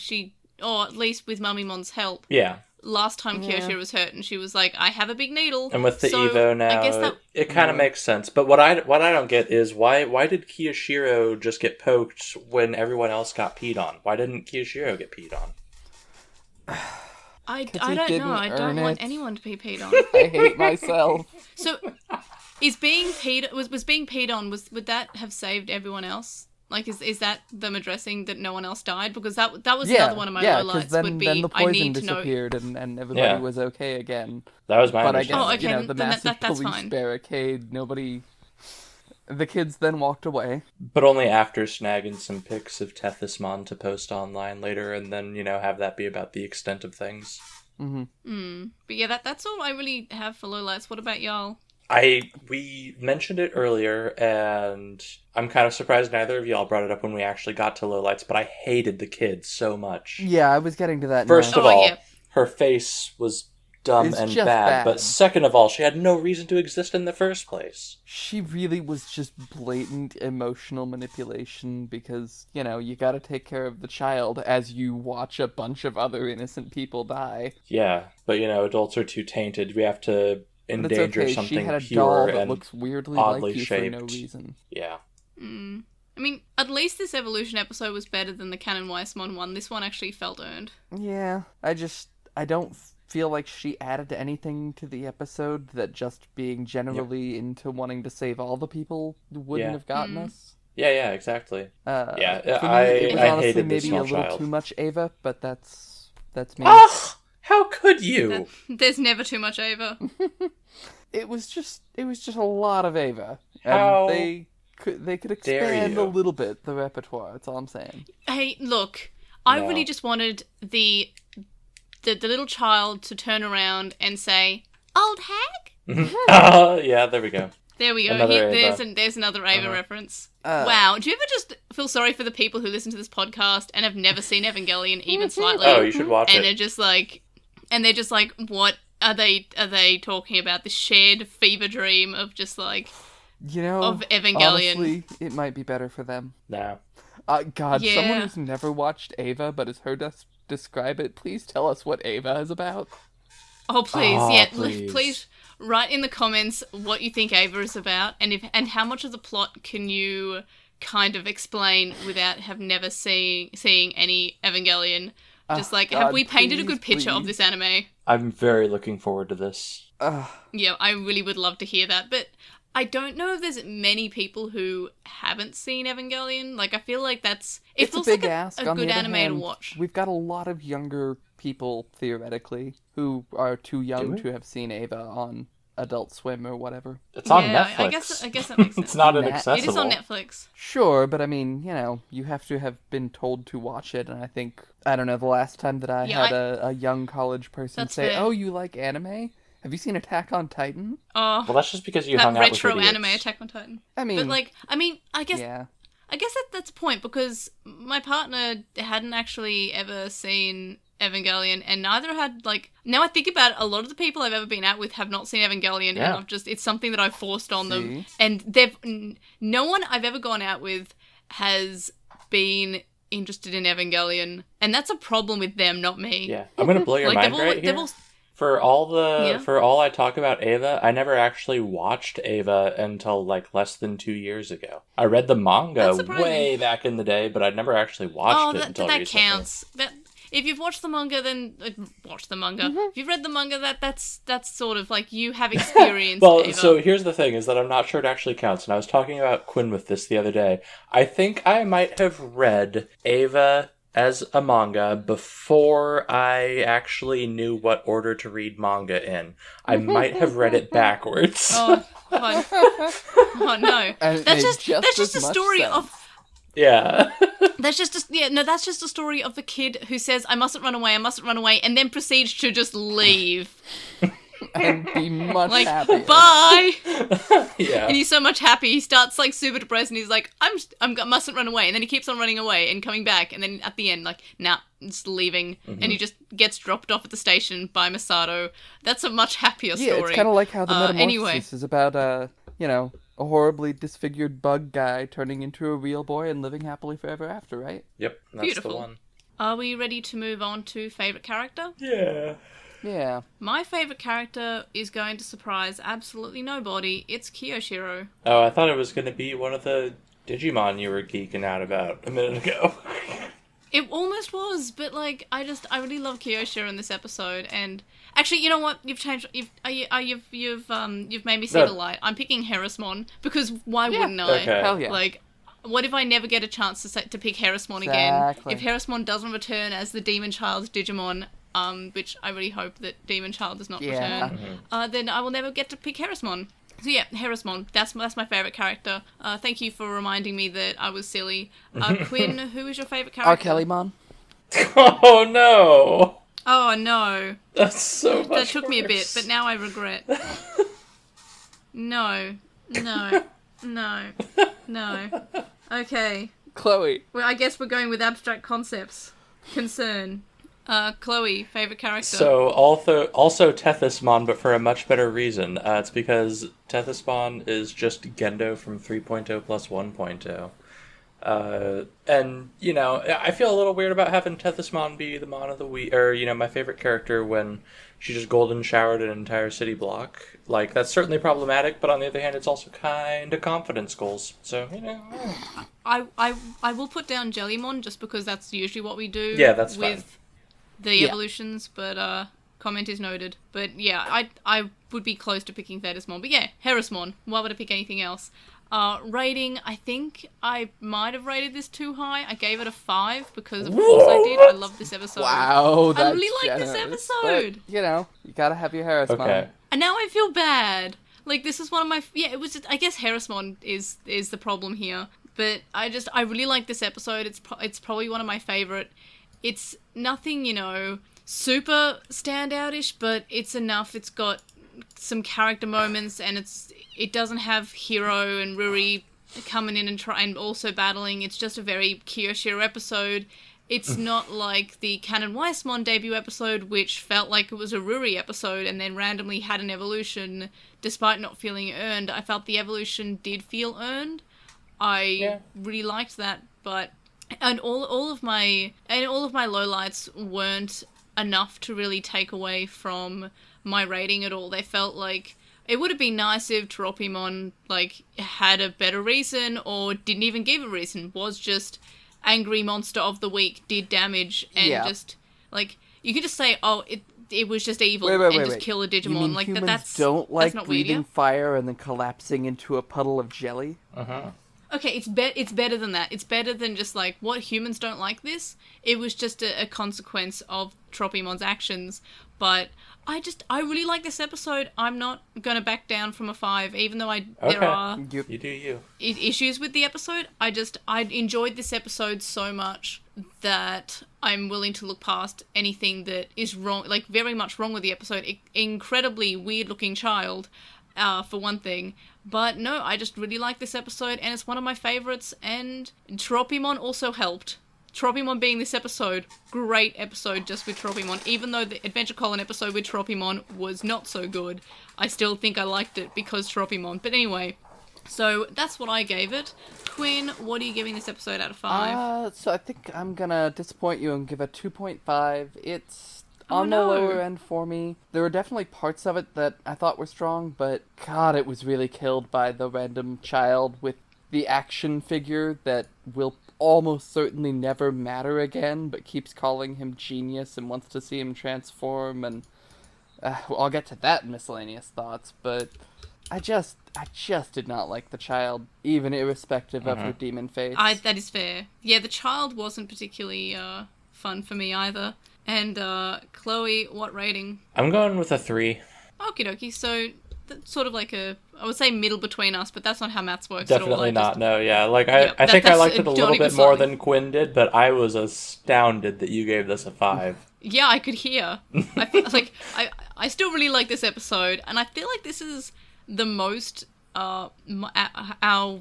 Speaker 1: or at least with Mummymon's help.
Speaker 3: Yeah.
Speaker 1: Last time Kiyoshiro was hurt, and she was like, I have a big needle.
Speaker 3: And with the
Speaker 1: So,
Speaker 3: Evo now,
Speaker 1: I guess
Speaker 3: it kind of makes sense. But what I don't get is why did Kiyoshiro just get poked when everyone else got peed on? Why didn't Kiyoshiro get peed on?
Speaker 1: I don't know. I don't want anyone to be peed on.
Speaker 2: I hate myself.
Speaker 1: So, is being peed was being peed on? Would that have saved everyone else? Like, is that them addressing that no one else died? Because that was another one of my lowlights.
Speaker 2: Then the
Speaker 1: I
Speaker 2: poison
Speaker 1: need to know.
Speaker 2: disappeared and everybody was okay again.
Speaker 3: That was my
Speaker 2: But I guess
Speaker 3: understanding.
Speaker 2: the
Speaker 1: then
Speaker 2: massive
Speaker 1: that's
Speaker 2: police
Speaker 1: fine.
Speaker 2: barricade. The kids then walked away.
Speaker 3: But only after snagging some pics of TamaSma to post online later, and then have that be about the extent of things.
Speaker 2: Mm-hmm.
Speaker 1: But yeah, that's all I really have for lowlights. What about y'all?
Speaker 3: We mentioned it earlier, and I'm kind of surprised neither of y'all brought it up when we actually got to lowlights, but I hated the kid so much.
Speaker 2: Yeah, I was getting to that.
Speaker 3: First
Speaker 2: now.
Speaker 3: of all,
Speaker 1: yeah.
Speaker 3: her face was dumb
Speaker 2: It's
Speaker 3: and
Speaker 2: just
Speaker 3: bad,
Speaker 2: bad.
Speaker 3: but second of all, she had no reason to exist in the first place.
Speaker 2: She really was just blatant emotional manipulation because, you gotta take care of the child as you watch a bunch of other innocent people die.
Speaker 3: Yeah, but adults are too tainted. We have to
Speaker 2: But it's
Speaker 3: endanger
Speaker 2: okay,
Speaker 3: something
Speaker 2: she had a
Speaker 3: pure
Speaker 2: doll that
Speaker 3: and
Speaker 2: looks weirdly
Speaker 3: oddly
Speaker 2: like you
Speaker 3: shaped.
Speaker 2: for no reason.
Speaker 3: Yeah.
Speaker 1: I mean, at least this evolution episode was better than the Canon Weissmon one. This one actually felt earned.
Speaker 2: Yeah, I don't feel like she added anything to the episode that just being generally into wanting to save all the people wouldn't have gotten us.
Speaker 3: Yeah, exactly.
Speaker 2: For me,
Speaker 3: I
Speaker 2: it was honestly
Speaker 3: hated this
Speaker 2: maybe
Speaker 3: small
Speaker 2: a little
Speaker 3: child.
Speaker 2: too much Ava, but that's me.
Speaker 3: Ugh! How could you?
Speaker 1: There's never too much Ava.
Speaker 2: It was just a lot of Ava.
Speaker 3: How
Speaker 2: And they could
Speaker 3: dare
Speaker 2: expand
Speaker 3: you.
Speaker 2: a little bit the repertoire. That's all I'm saying.
Speaker 1: Hey, look, I
Speaker 3: No.
Speaker 1: really just wanted the little child to turn around and say, "Old hag."
Speaker 3: Yeah, there we go.
Speaker 1: There we go.
Speaker 3: Another Ava.
Speaker 1: There's another Ava reference.
Speaker 2: Uh,
Speaker 1: Wow. Do you ever just feel sorry for the people who listen to this podcast and have never seen Evangelion even slightly?
Speaker 3: Oh, you should watch
Speaker 1: and
Speaker 3: it.
Speaker 1: they're just like, what are they talking about? The shared fever dream of just like of Evangelion.
Speaker 2: Honestly, it might be better for them.
Speaker 3: No.
Speaker 2: God,
Speaker 1: Yeah.
Speaker 2: someone who's never watched Ava but has heard us describe it, please tell us what Ava is about.
Speaker 1: Oh, please,
Speaker 3: Oh,
Speaker 1: yeah,
Speaker 3: please.
Speaker 1: please write in the comments what you think Ava is about, and how much of the plot can you kind of explain without never seeing any Evangelion. Just like,
Speaker 2: God,
Speaker 1: have we painted a good picture of
Speaker 2: please.
Speaker 1: this anime?
Speaker 3: I'm very looking forward to this.
Speaker 1: Yeah, I really would love to hear that, but I don't know if there's many people who haven't seen Evangelion. Like, I feel like it
Speaker 2: It's
Speaker 1: feels
Speaker 2: a big
Speaker 1: like
Speaker 2: ask.
Speaker 1: a
Speaker 2: On
Speaker 1: good
Speaker 2: the other
Speaker 1: anime
Speaker 2: hand,
Speaker 1: to watch.
Speaker 2: we've got a lot of younger people, theoretically, who are too young to have seen Ava on Adult Swim or whatever.
Speaker 3: It's on
Speaker 1: Yeah,
Speaker 3: Netflix.
Speaker 1: I guess that makes sense.
Speaker 3: It's not
Speaker 2: It
Speaker 3: inaccessible.
Speaker 1: It is on Netflix.
Speaker 2: Sure, but I mean, you have to have been told to watch it, and I think, I don't know, the last time that I had a young college person
Speaker 1: That's
Speaker 2: say,
Speaker 1: fair.
Speaker 2: "Oh, you like anime? Have you seen Attack on Titan?"
Speaker 1: Oh,
Speaker 3: Well, that's just because you
Speaker 1: that
Speaker 3: hung out with
Speaker 1: retro
Speaker 3: idiots.
Speaker 1: anime Attack on Titan.
Speaker 2: I mean,
Speaker 1: But I guess
Speaker 2: yeah.
Speaker 1: that's a point, because my partner hadn't actually ever seen Evangelion, and neither had, now I think about it, a lot of the people I've ever been out with have not seen Evangelion,
Speaker 3: Yeah.
Speaker 1: and it's something that I've forced on them,
Speaker 2: See?
Speaker 1: and no one I've ever gone out with has been interested in Evangelion, and that's a problem with them, not me.
Speaker 3: Yeah, I'm gonna blow your
Speaker 1: Like,
Speaker 3: mind right here. For all I talk about Ava, I never actually watched Ava until less than 2 years ago. I read the manga
Speaker 1: That's surprising.
Speaker 3: way back in the day, but I'd never actually watched it until
Speaker 1: that
Speaker 3: recently.
Speaker 1: counts. If you've watched the manga, then watch the manga.
Speaker 2: Mm-hmm.
Speaker 1: If you've read the manga, that's sort of like you have experienced.
Speaker 3: Well,
Speaker 1: Ava.
Speaker 3: so here's the thing, is that I'm not sure it actually counts, and I was talking about Quinn with this the other day. I think I might have read Ava as a manga before I actually knew what order to read manga in. I might have read it backwards.
Speaker 1: Oh no,
Speaker 2: And it
Speaker 1: that's
Speaker 2: made
Speaker 1: just
Speaker 2: as
Speaker 1: a
Speaker 2: much
Speaker 1: story
Speaker 2: sense.
Speaker 1: of.
Speaker 3: Yeah.
Speaker 1: That's just a story of the kid who says, I mustn't run away, and then proceeds to just leave.
Speaker 2: And be much
Speaker 1: Like,
Speaker 2: happier.
Speaker 1: bye!
Speaker 3: Yeah.
Speaker 1: And he's so much happy, he starts, super depressed, and he's like, mustn't run away. And then he keeps on running away and coming back, and then at the end, nah, just leaving.
Speaker 2: Mm-hmm.
Speaker 1: And he just gets dropped off at the station by Masato. That's a much happier story.
Speaker 2: Yeah, it's kind of like how the Metamorphosis
Speaker 1: anyway.
Speaker 2: is about, a horribly disfigured bug guy turning into a real boy and living happily forever after, right?
Speaker 3: Yep, that's
Speaker 1: Beautiful.
Speaker 3: the one.
Speaker 1: Are we ready to move on to favourite character?
Speaker 3: Yeah.
Speaker 2: Yeah.
Speaker 1: My favourite character is going to surprise absolutely nobody. It's Kiyoshiro.
Speaker 3: Oh, I thought it was going to be one of the Digimon you were geeking out about a minute ago.
Speaker 1: It almost was, but I really love Kiyoshiro in this episode. And actually, you know what? You've changed. You've made me see
Speaker 3: No.
Speaker 1: the light. I'm picking Harrismon because why wouldn't I?
Speaker 3: Okay.
Speaker 2: Hell yeah.
Speaker 1: What if I never get a chance to pick Harrismon again?
Speaker 2: Exactly.
Speaker 1: If Harrismon doesn't return as the Demon Child's Digimon, which I really hope that Demon Child does not
Speaker 2: Yeah.
Speaker 1: return, then I will never get to pick Harrismon. So yeah, Harrismon, that's my favourite character. Thank you for reminding me that I was silly. Quinn, who is your favourite character?
Speaker 2: R. Kellymon.
Speaker 3: Oh, no.
Speaker 1: Oh no.
Speaker 3: That's so much
Speaker 1: That took me a bit,
Speaker 3: worse.
Speaker 1: but now I regret. No. Okay.
Speaker 2: Chloe.
Speaker 1: Well, I guess we're going with abstract concepts. Concern. Chloe, favorite character.
Speaker 3: So, also Tethysmon, but for a much better reason. It's because Tethysmon is just Gendo from 3.0 plus 1.0. And, I feel a little weird about having Tethysmon be the Mon of the Week, or, my favorite character when she just golden showered an entire city block. That's certainly problematic, but on the other hand, it's also kind of confidence goals. So,
Speaker 1: I will put down Jellymon just because that's usually what we do.
Speaker 3: Yeah, that's
Speaker 1: with
Speaker 3: fine.
Speaker 1: the
Speaker 2: Yeah.
Speaker 1: evolutions, but comment is noted. But yeah, I would be close to picking Tethysmon. But yeah, Harrismon. Why would I pick anything else? Rating, I think I might have rated this too high. I gave it a 5 because of course I did. I love this episode.
Speaker 2: Wow, that's
Speaker 1: I really like this
Speaker 2: generous,
Speaker 1: episode.
Speaker 2: But, you gotta have your Harrismon.
Speaker 3: Okay.
Speaker 1: And now I feel bad. This is one of my... Yeah, it was just... I guess Harrismon is the problem here. But I really like this episode. It's probably one of my favourite. It's nothing, super standout-ish, but it's enough. It's got some character moments, and it doesn't have Hiro and Ruri coming in and also battling. It's just a very Kiyoshiro episode. It's not like the Canon Weissmon debut episode, which felt like it was a Ruri episode and then randomly had an evolution despite not feeling earned. I felt the evolution did feel earned. I really liked that, but all of my lowlights weren't enough to really take away from my rating at all. They felt like it would have been nice if Troppimon, like, had a better reason or didn't even give a reason, was just angry monster of the week, did damage, and just, like, you could just say, oh, it was just evil and just kill a Digimon.
Speaker 2: You mean
Speaker 1: like
Speaker 2: humans
Speaker 1: that's
Speaker 2: don't like
Speaker 1: that's not
Speaker 2: breathing
Speaker 1: weird,
Speaker 2: fire and then collapsing into a puddle of jelly?
Speaker 1: Okay, it's better than that. It's better than just, like, what, humans don't like this? It was just a consequence of Troppimon's actions. But I really like this episode. I'm not going to back down from a 5, even though there are
Speaker 3: You do you.
Speaker 1: issues with the episode. I enjoyed this episode so much that I'm willing to look past anything that is wrong, like, very much wrong with the episode. Incredibly weird-looking child, for one thing. But no, I just really like this episode, and it's one of my favorites, and Troppimon also helped. Troppimon being this episode, great episode just with Troppimon. Even though the Adventure Colon episode with Troppimon was not so good, I still think I liked it because Troppimon. But anyway, so that's what I gave it. Quinn, what are you giving this episode out of 5?
Speaker 2: So I think I'm gonna disappoint you and give a 2.5. It's on the lower end for me. There were definitely parts of it that I thought were strong, but God, it was really killed by the random child with the action figure that will almost certainly never matter again, but keeps calling him genius and wants to see him transform, and I'll get to that in miscellaneous thoughts, but I just did not like the child, even irrespective of her demon face.
Speaker 1: That is fair. Yeah, the child wasn't particularly fun for me either. And Chloe, what rating?
Speaker 3: I'm going with a 3.
Speaker 1: Okie dokie, so that's sort of like I would say middle between us, but that's not how maths works
Speaker 3: Definitely
Speaker 1: at all.
Speaker 3: not, no, yeah. Like, I think I liked it a little bit more than Quinn did, but I was astounded that you gave this a 5.
Speaker 1: Yeah, I could hear. I still really like this episode, and I feel like this is the most our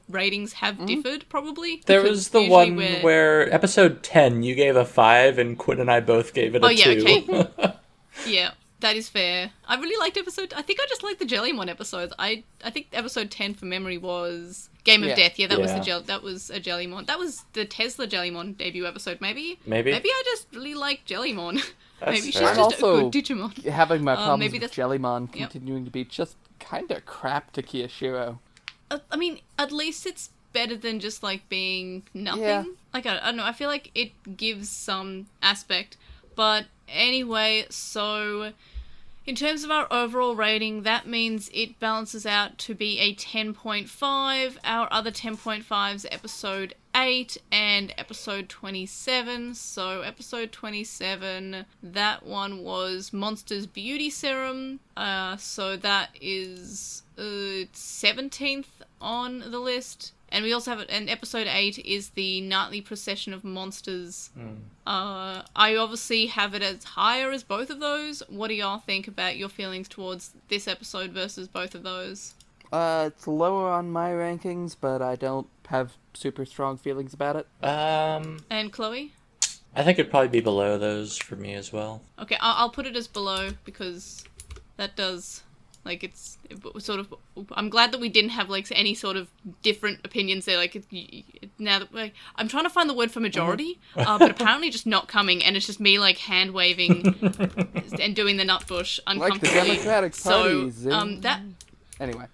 Speaker 1: ratings have differed, probably.
Speaker 3: There was the one where episode 10 you gave a 5 and Quinn and I both gave it a 2.
Speaker 1: Okay. Yeah, that is fair. I really liked I think I just liked the Jellymon episodes. I think episode 10 from memory was Game of Death. Yeah, that was a Jellymon. That was the Tesla Jellymon debut episode, maybe? Maybe I just really like Jellymon. Maybe she's just a good Digimon.
Speaker 2: Having my problems with Jellymon continuing to be just kind of crap to Kiyashiro.
Speaker 1: I mean, at least it's better than just, like, being nothing.
Speaker 2: Yeah.
Speaker 1: Like, I don't know, I feel like it gives some aspect. But anyway, so in terms of our overall rating, that means it balances out to be a 10.5. Our other 10.5s, episode 8 and episode 27. So episode 27, that one was Monster's Beauty Serum. So that is 17th on the list. And we also have and episode 8 is the Nightly Procession of Monsters. I obviously have it as higher as both of those. What do y'all think about your feelings towards this episode versus both of those?
Speaker 2: It's lower on my rankings, but I don't have super strong feelings about it.
Speaker 1: And Chloe?
Speaker 3: I think it'd probably be below those for me as well.
Speaker 1: Okay, I'll put it as below because that does... Like, it sort of... I'm glad that we didn't have, like, any sort of different opinions there. Like, now that... Like, I'm trying to find the word for majority, but apparently just not coming, and it's just me, like, hand-waving and doing the nutbush uncomfortably.
Speaker 2: Like the Democratic Party.
Speaker 1: So, that...
Speaker 2: Anyway.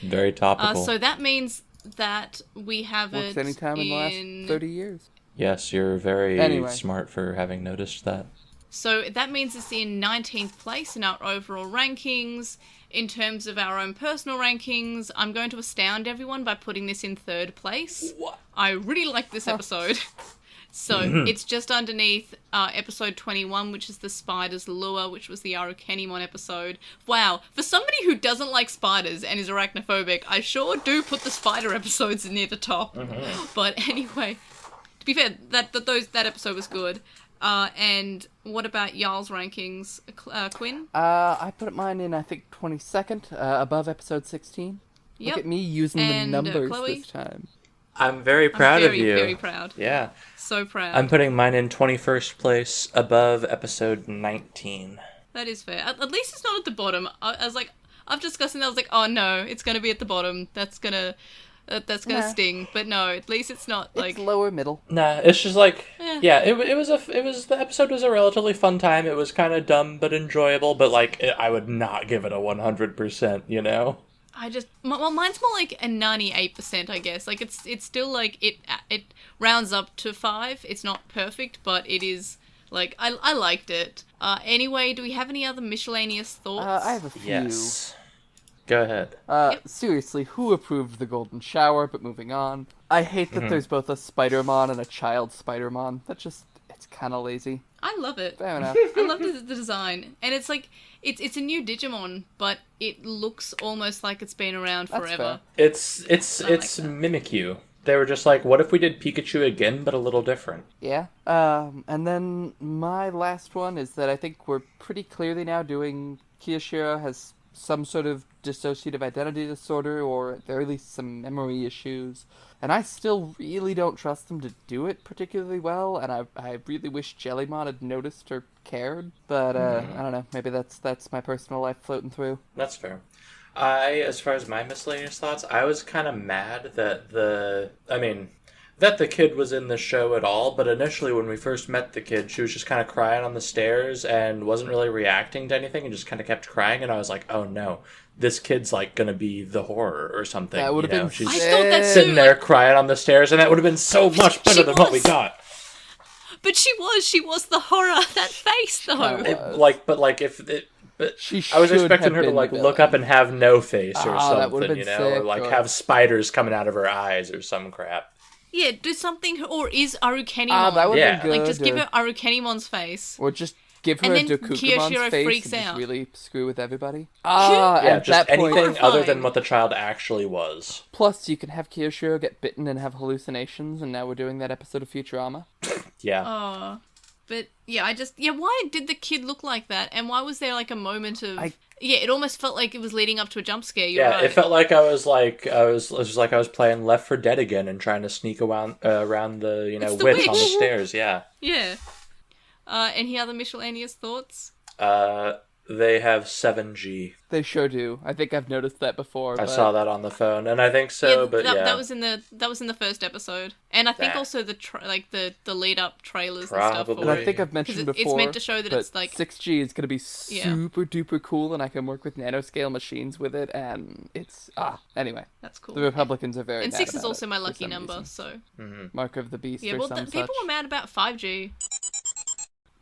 Speaker 3: Very topical.
Speaker 1: So that means that we have
Speaker 2: Works anytime in the last 30 years.
Speaker 3: Yes, you're very smart for having noticed that.
Speaker 1: So that means it's in 19th place in our overall rankings. In terms of our own personal rankings, I'm going to astound everyone by putting this in 3rd place.
Speaker 3: What?
Speaker 1: I really like this episode. So it's just underneath episode 21, which is the Spider's Lure, which was the Arukenimon episode. Wow, for somebody who doesn't like spiders and is arachnophobic, I sure do put the spider episodes near the top. But anyway, to be fair, that episode was good. And what about y'all's rankings, Quinn?
Speaker 2: I put mine in, I think, 22nd, above episode 16. Yep. Look at me using the numbers Chloe? This time.
Speaker 3: I'm very proud of you.
Speaker 1: Very proud.
Speaker 3: Yeah.
Speaker 1: So proud.
Speaker 3: I'm putting mine in 21st place, above episode 19.
Speaker 1: That is fair. At least it's not at the bottom. I was like, after discussing that, I was like, oh no, it's going to be at the bottom. That's going to... That's gonna
Speaker 2: Nah.
Speaker 1: sting, but no, at least it's not like...
Speaker 2: It's lower middle.
Speaker 3: Nah, it's just like,
Speaker 1: Yeah.
Speaker 3: the episode was a relatively fun time. It was kind of dumb but enjoyable, but like, I would not give it a 100%, you know?
Speaker 1: Well, mine's more like a 98%, I guess. Like, it's still like, it rounds up to 5. It's not perfect, but it is, like, I liked it. Anyway, do we have any other miscellaneous thoughts?
Speaker 2: I have a few.
Speaker 3: Yes. Go ahead.
Speaker 2: Seriously, who approved the golden shower? But moving on. I hate that there's both a Spider-Mon and a child Spider-Mon. It's kind of lazy.
Speaker 1: I love it.
Speaker 2: Fair enough.
Speaker 1: I love the design. And it's like, it's a new Digimon, but it looks almost like it's been around
Speaker 2: That's
Speaker 1: forever.
Speaker 2: fair.
Speaker 3: It's
Speaker 1: like that.
Speaker 3: Mimikyu. They were just like, what if we did Pikachu again, but a little different?
Speaker 2: Yeah. And then my last one is that I think we're pretty clearly now doing Kiyoshiro has some sort of dissociative identity disorder, or at very least some memory issues. And I still really don't trust them to do it particularly well, and I really wish Jellymon had noticed or cared. But, I don't know, maybe that's my personal life floating through.
Speaker 3: That's fair. As far as my miscellaneous thoughts, I was kind of mad that the kid was in the show at all, but initially when we first met the kid, she was just kind of crying on the stairs and wasn't really reacting to anything and just kind of kept crying, and I was like, oh no, this kid's like gonna be the horror or something.
Speaker 2: That would have been
Speaker 3: She's
Speaker 1: I thought that
Speaker 3: sitting
Speaker 1: too,
Speaker 3: there
Speaker 1: like,
Speaker 3: crying on the stairs, and that would have been so much better than what we
Speaker 1: was.
Speaker 3: got.
Speaker 1: but she was the horror. That face, though.
Speaker 2: She
Speaker 3: I was
Speaker 2: should
Speaker 3: expecting
Speaker 2: have
Speaker 3: her to
Speaker 2: been
Speaker 3: like
Speaker 2: the
Speaker 3: look
Speaker 2: villain.
Speaker 3: up and have no face or
Speaker 2: that would've
Speaker 3: something,
Speaker 2: been
Speaker 3: or
Speaker 2: sick,
Speaker 3: like
Speaker 2: or-
Speaker 3: have spiders coming out of her eyes or some crap.
Speaker 1: Yeah, do something, or is Arukenimon.
Speaker 2: That would have
Speaker 3: Yeah.
Speaker 2: been good.
Speaker 1: Like, just give
Speaker 2: or-
Speaker 1: her Arukenimon's face.
Speaker 2: Or just give her
Speaker 1: And
Speaker 2: a
Speaker 1: then
Speaker 2: Dokugamon's
Speaker 1: Kiyoshiro
Speaker 2: face
Speaker 1: freaks
Speaker 2: and just
Speaker 1: out.
Speaker 2: really screw with everybody.
Speaker 3: Yeah,
Speaker 2: At
Speaker 3: just
Speaker 2: that point,
Speaker 3: anything other than
Speaker 1: Horrifying.
Speaker 3: what the child actually was.
Speaker 2: plus you can have Kiyoshiro get bitten and have hallucinations, and now we're doing that episode of Futurama.
Speaker 3: Yeah.
Speaker 1: Oh. But, yeah, why did the kid look like that? And why was there, like, a moment of... Yeah, it almost felt like it was leading up to a jump scare. You're right.
Speaker 3: It felt like I was playing Left 4 Dead again and trying to sneak around the
Speaker 1: It's the
Speaker 3: witch on the
Speaker 1: witch.
Speaker 3: stairs. Yeah.
Speaker 1: Yeah. Any other miscellaneous thoughts?
Speaker 3: They have 7G.
Speaker 2: They sure do. I think I've noticed that before.
Speaker 3: I
Speaker 2: but
Speaker 3: saw that on the phone, and I think so. But
Speaker 1: that was in the first episode, and I think
Speaker 3: That-
Speaker 1: also the lead up trailers and
Speaker 3: Probably.
Speaker 1: stuff.
Speaker 2: And I think I've
Speaker 1: 'Cause
Speaker 2: mentioned
Speaker 1: it's
Speaker 2: before.
Speaker 1: meant to show that
Speaker 2: but
Speaker 1: it's like
Speaker 2: 6G is going to be
Speaker 1: Yeah.
Speaker 2: super duper cool, and I can work with nanoscale machines with it, and it's anyway.
Speaker 1: that's cool.
Speaker 2: The Republicans are very
Speaker 1: And
Speaker 2: mad
Speaker 1: 6 is
Speaker 2: about
Speaker 1: also
Speaker 2: it
Speaker 1: my
Speaker 2: for
Speaker 1: lucky
Speaker 2: some
Speaker 1: number,
Speaker 2: reason.
Speaker 1: so
Speaker 2: Mark of the Beast
Speaker 1: yeah.
Speaker 2: or
Speaker 1: Well,
Speaker 2: some
Speaker 1: people
Speaker 2: such.
Speaker 1: were mad about 5G.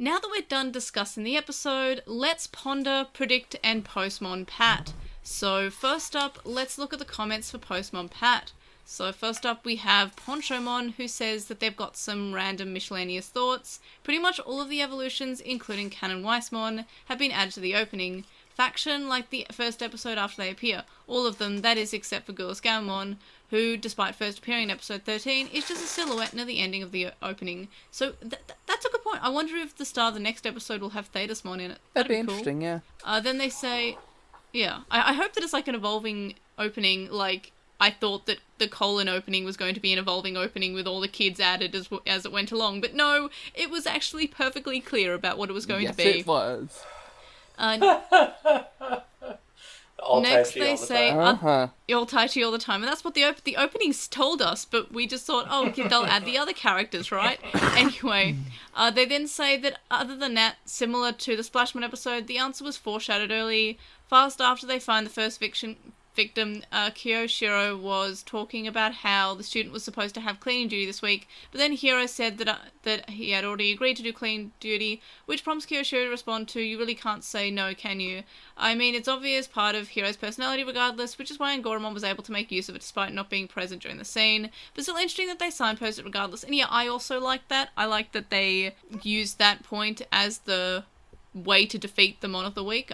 Speaker 1: Now that we're done discussing the episode, let's ponder, predict, and Postmon Pat. So first up, let's look at the comments for Postmon Pat. So first up we have Ponchomon, who says that they've got some random miscellaneous thoughts. Pretty much all of the evolutions, including Canon Weissmon, have been added to the opening. Faction, like the first episode after they appear. All of them, that is, except for Girls Gamamon, who, despite first appearing in episode 13, is just a silhouette near the ending of the opening. So that's a good point. I wonder if the star of the next episode will have Thetismon in it.
Speaker 2: That'd be
Speaker 1: cool.
Speaker 2: interesting, yeah.
Speaker 1: Then they say, yeah, I hope that it's like an evolving opening, like I thought that the colon opening was going to be an evolving opening with all the kids added as it went along, but no, it was actually perfectly clear about what it was going
Speaker 2: Yes,
Speaker 1: to be.
Speaker 2: it was.
Speaker 3: All
Speaker 1: Next
Speaker 3: Tai Chi
Speaker 1: they
Speaker 3: all the
Speaker 1: say,
Speaker 3: time.
Speaker 1: all Tai Chi all the time, and that's what the openings told us, but we just thought, oh, okay, they'll add the other characters, right? Anyway, they then say that other than that, similar to the Splashman episode, the answer was foreshadowed early. Fast after they find the first victim, Kiyoshiro was talking about how the student was supposed to have cleaning duty this week, but then Hiro said that he had already agreed to do clean duty, which prompts Kiyoshiro to respond to, "You really can't say no, can you? I mean, it's obvious part of Hiro's personality regardless, which is why Angoramon was able to make use of it despite not being present during the scene, but still interesting that they signpost it regardless." And yeah, I also like that. I like that they used that point as the way to defeat the Mon of the Week.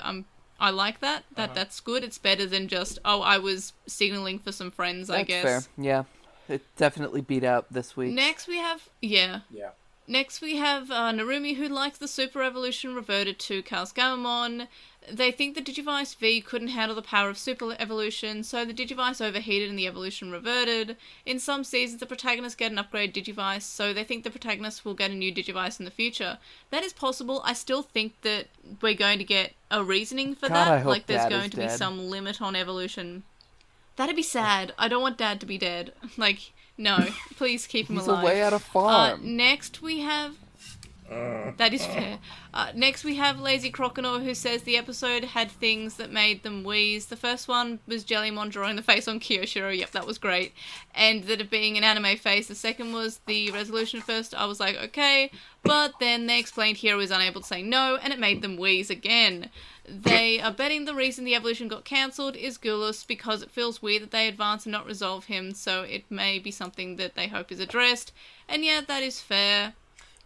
Speaker 1: I like that. That's good. It's better than just, oh, I was signaling for some friends, I guess.
Speaker 2: That's fair, yeah. It definitely beat out this week.
Speaker 1: Next we have, Next we have Narumi, who likes the Super Evolution reverted to Chaos Gamamon. They think the Digivice V couldn't handle the power of Super Evolution, so the Digivice overheated and the evolution reverted. In some seasons, the protagonists get an upgrade Digivice, so they think the protagonist will get a new Digivice in the future. That is possible. I still think that we're going to get a reasoning for
Speaker 2: God, I
Speaker 1: that.
Speaker 2: hope
Speaker 1: Like, there's
Speaker 2: Dad
Speaker 1: going
Speaker 2: is
Speaker 1: to be
Speaker 2: dead.
Speaker 1: some limit on evolution. That'd be sad. I don't want Dad to be dead. Like, no. Please keep him
Speaker 2: He's
Speaker 1: alive.
Speaker 2: away at a farm.
Speaker 1: Next we have... That is fair. Next we have Lazy Croconaw, who says the episode had things that made them wheeze. The first one was Jellymon drawing the face on Kyoshiro. Yep, that was great. And that it being an anime face. The second was the resolution first. I was like, okay. But then they explained Hiro is unable to say no, and it made them wheeze again. They are betting the reason the evolution got cancelled is Gulus, because it feels weird that they advance and not resolve him, so it may be something that they hope is addressed. And yeah, that is fair.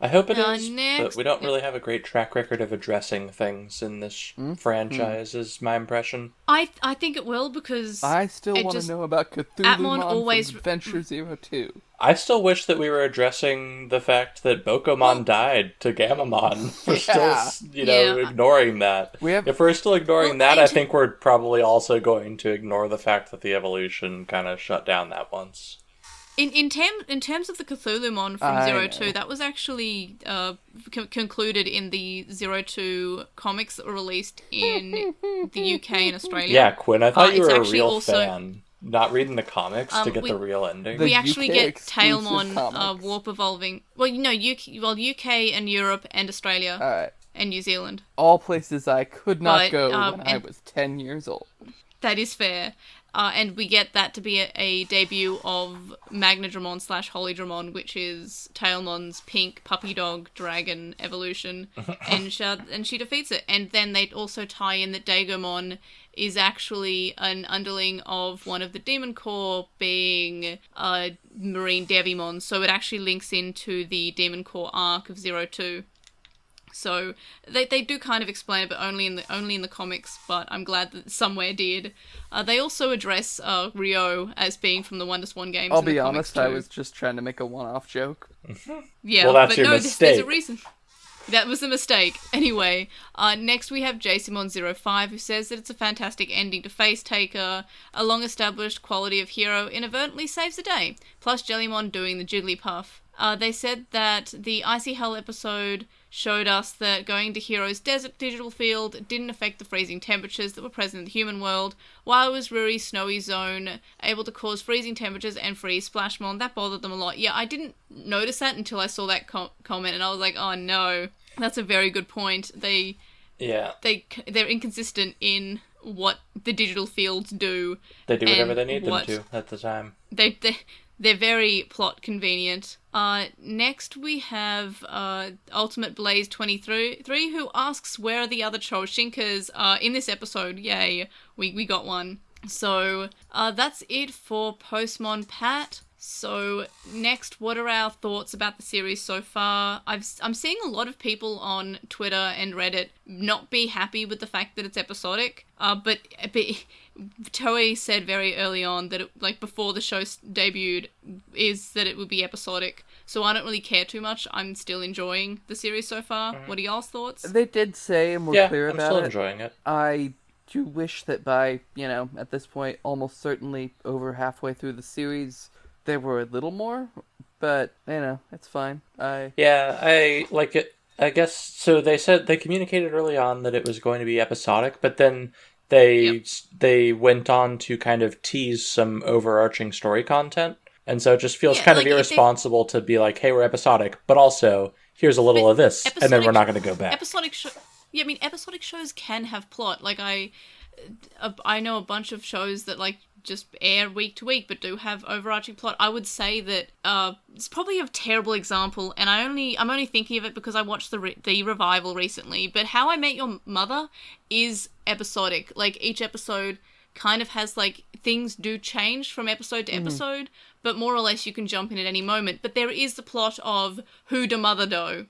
Speaker 3: I hope it is,
Speaker 1: next,
Speaker 3: but we don't really have a great track record of addressing things in this franchise, is my impression.
Speaker 1: I think it will, because...
Speaker 2: I still want to know about
Speaker 1: Atmon always...
Speaker 2: from Adventure 02.
Speaker 3: I still wish that we were addressing the fact that Bokomon died to Gamamon. We're still, ignoring that. If we're still ignoring that, I think we're probably also going to ignore the fact that the evolution kind of shut down that once.
Speaker 1: In terms of the Cthulhumon from 02, that was actually concluded in the 02 comics that were released in the UK and Australia.
Speaker 3: Yeah, Quinn, I thought you were a real fan. Not reading the comics to get the real ending.
Speaker 1: We actually get Tailmon warp evolving. Well, UK and Europe and Australia.
Speaker 2: All right.
Speaker 1: And New Zealand.
Speaker 2: All places I could not go when I was 10 years old.
Speaker 1: That is fair. And we get that to be a debut of Magnadramon / Holydramon, which is Tailmon's pink puppy dog dragon evolution, and she defeats it. And then they also tie in that Dagomon is actually an underling of one of the Demon Corps, being Marine Devimon, so it actually links into the Demon Corps arc of 02. So they do kind of explain it, but only in the comics. But I'm glad that somewhere did. They also address Ryo as being from the Wonder Swan games.
Speaker 2: I'll be honest, I was just trying to make a one-off joke.
Speaker 1: Yeah,
Speaker 3: well, that's your mistake.
Speaker 1: There's a reason. That was a mistake. Anyway, next we have Jacimon05, who says that it's a fantastic ending to Face Taker. A long-established quality of hero inadvertently saves the day. Plus Jellymon doing the Jigglypuff. They said that the Icy Hell episode showed us that going to Hero's desert digital field didn't affect the freezing temperatures that were present in the human world, while it was Ruri's snowy zone able to cause freezing temperatures and freeze Splashmon. That bothered them a lot. Yeah, I didn't notice that until I saw that comment, and I was like, oh no, that's a very good point. They're inconsistent in what the digital fields do.
Speaker 3: They do whatever they need them to at the time.
Speaker 1: They're very plot convenient. Next we have Ultimate Blaze 23, who asks where are the other Choshinkas in this episode. Yay, we got one. So that's it for Postmon Pat. So next, what are our thoughts about the series so far? I'm seeing a lot of people on Twitter and Reddit not be happy with the fact that it's episodic. But Toei said very early on that before the show debuted, is that it would be episodic. So I don't really care too much. I'm still enjoying the series so far. What are y'all's thoughts?
Speaker 2: They did say, and we're clear about it.
Speaker 3: I'm still enjoying it.
Speaker 2: I do wish that by, at this point, almost certainly over halfway through the series, there were a little more, but, it's fine.
Speaker 3: I like it. I guess, so they said, they communicated early on that it was going to be episodic, but then they went on to kind of tease some overarching story content, and so it just feels kind of irresponsible to be like, hey, we're episodic, but also, here's a little of this, and then we're not going to go back.
Speaker 1: Episodic shows can have plot. I know a bunch of shows that, just air week to week, but do have overarching plot. I would say that it's probably a terrible example, and I'm only thinking of it because I watched the revival recently. But How I Met Your Mother is episodic. Each episode kind of has things do change from episode to episode, but more or less you can jump in at any moment. But there is the plot of Who Da Mother Do,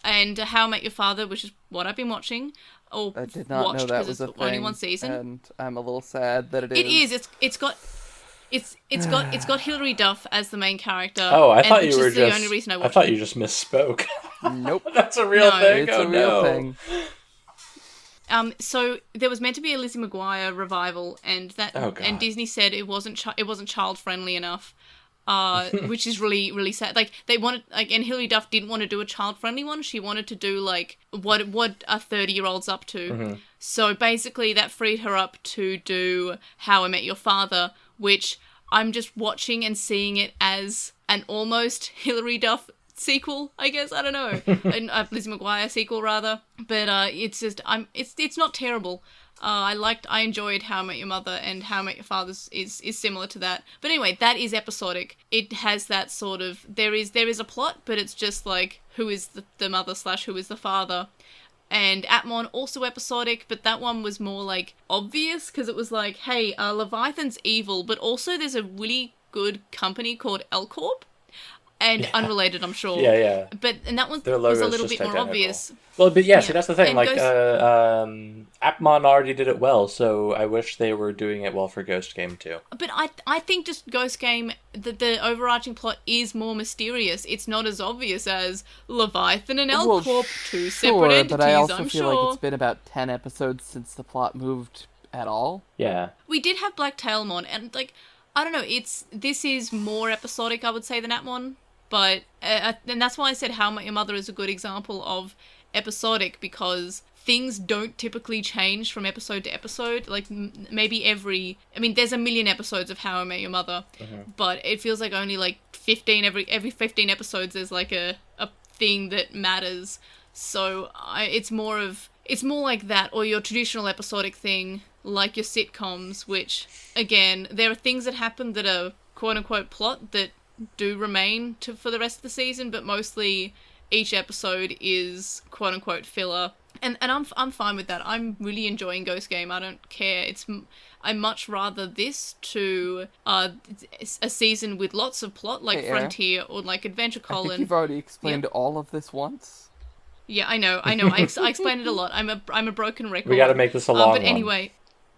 Speaker 1: and How I Met Your Father, which is what I've been watching.
Speaker 2: I did not know that was a thing.
Speaker 1: Only one season,
Speaker 2: and I'm a little sad that it is.
Speaker 1: It is. It's got Hilary Duff as the main character.
Speaker 3: Oh, I thought you were just.
Speaker 1: The only reason I
Speaker 3: thought you just misspoke.
Speaker 2: Nope,
Speaker 3: that's a real thing.
Speaker 2: It's a real thing.
Speaker 1: So there was meant to be a Lizzie McGuire revival, and and Disney said it wasn't child friendly enough. Which is really, really sad. They wanted, and Hilary Duff didn't want to do a child-friendly one. She wanted to do, what a 30-year-old's up to. Mm-hmm. So basically that freed her up to do How I Met Your Father, which I'm just watching and seeing it as an almost Hilary Duff sequel, I guess. I don't know. A Lizzie McGuire sequel, rather. But it's just, it's not terrible. I enjoyed How I Met Your Mother, and How I Met Your Father is similar to that. But anyway, that is episodic. It has that sort of, there is a plot, but it's just like, who is the mother / who is the father. And Atmon, also episodic, but that one was more like obvious, because it was like, hey, Leviathan's evil, but also there's a really good company called L Corp. And unrelated, I'm sure.
Speaker 3: Yeah.
Speaker 1: And that one was a little bit more
Speaker 3: identical.
Speaker 1: Obvious.
Speaker 3: Well, but yeah, see, that's the thing.
Speaker 1: And
Speaker 3: like, Appmon already did it well, so I wish they were doing it well for Ghost Game too.
Speaker 1: But I think just Ghost Game, the overarching plot is more mysterious. It's not as obvious as Leviathan and L Corp, two separate entities,
Speaker 2: but I also
Speaker 1: I'm
Speaker 2: feel
Speaker 1: sure.
Speaker 2: like it's been about 10 episodes since the plot moved at all.
Speaker 3: Yeah.
Speaker 1: We did have Black Tailmon, and like, I don't know, this is more episodic, I would say, than Atmon. But, and that's why I said How I Met Your Mother is a good example of episodic, because things don't typically change from episode to episode. Like, maybe there's a million episodes of How I Met Your Mother, but it feels like only like 15, every 15 episodes there's like a thing that matters. So it's more like that, or your traditional episodic thing, like your sitcoms, which, again, there are things that happen that are quote-unquote plot that do remain for the rest of the season, but mostly each episode is quote-unquote filler. And I'm fine with that. I'm really enjoying Ghost Game. I don't care. I much rather this to a season with lots of plot, like Frontier or like Adventure Colon.
Speaker 2: I think you've already explained all of this once.
Speaker 1: Yeah, I know. I explained it a lot. I'm a broken record.
Speaker 3: We got to make this a long one.
Speaker 1: But anyway,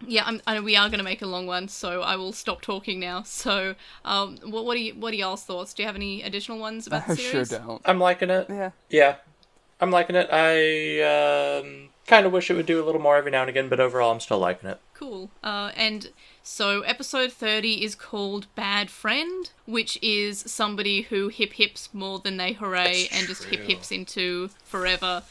Speaker 1: yeah, I know we are going to make a long one, so I will stop talking now. So, what are y'all's thoughts? Do you have any additional ones about the series?
Speaker 2: I sure don't.
Speaker 3: I'm liking it. Yeah. I'm liking it. I kind of wish it would do a little more every now and again, but overall I'm still liking it.
Speaker 1: Cool. And so episode 30 is called Bad Friend, which is somebody who hip-hips more than they hooray and just hip-hips into forever.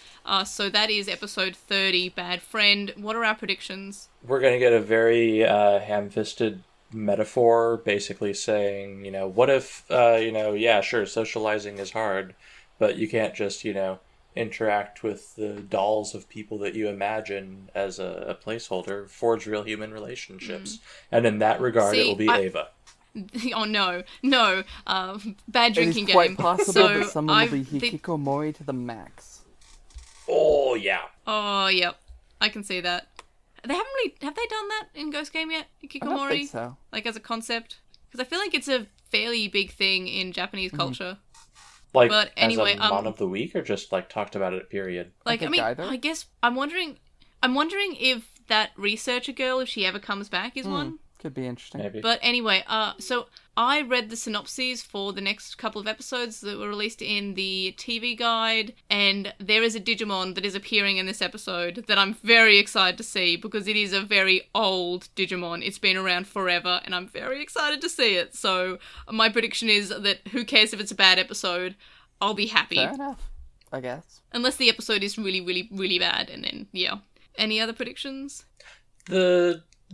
Speaker 1: So that is episode 30, Bad Friend. What are our predictions?
Speaker 3: We're going to get a very ham-fisted metaphor, basically saying, what if, yeah, sure, socializing is hard, but you can't just, interact with the dolls of people that you imagine as a placeholder, forge real human relationships. And in that regard, it will be Ava.
Speaker 1: Oh, no. Bad drinking game.
Speaker 2: It is quite possible that someone will be hikikomori to the max.
Speaker 3: Oh, yeah.
Speaker 1: Oh, yep. I can see that. Have they done that in Ghost Game yet? Hikikomori?
Speaker 2: I don't think so.
Speaker 1: Like, as a concept? Because I feel like it's a fairly big thing in Japanese culture.
Speaker 3: Like,
Speaker 1: but anyway,
Speaker 3: as a mon of the week, or just, like, talked about it, period?
Speaker 1: Like,
Speaker 2: either.
Speaker 1: I guess, I'm wondering if that researcher girl, if she ever comes back, is one.
Speaker 2: Could be interesting.
Speaker 3: Maybe.
Speaker 1: But anyway, so I read the synopses for the next couple of episodes that were released in the TV guide, and there is a Digimon that is appearing in this episode that I'm very excited to see, because it is a very old Digimon. It's been around forever, and I'm very excited to see it. So my prediction is that who cares if it's a bad episode, I'll be happy.
Speaker 2: Fair enough, I guess.
Speaker 1: Unless the episode is really, really, really bad, and then, yeah. Any other predictions?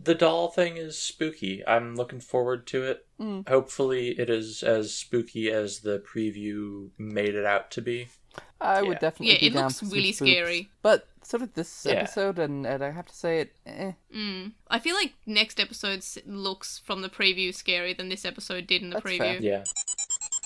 Speaker 3: The doll thing is spooky. I'm looking forward to it. Hopefully it is as spooky as the preview made it out to be.
Speaker 2: I would definitely be
Speaker 1: it
Speaker 2: down
Speaker 1: looks
Speaker 2: for some
Speaker 1: really
Speaker 2: spooks.
Speaker 1: scary.
Speaker 2: But sort of this episode, and I have to say it,
Speaker 1: I feel like next episode looks from the preview scarier than this episode did in the preview.
Speaker 2: Fair.
Speaker 3: Yeah.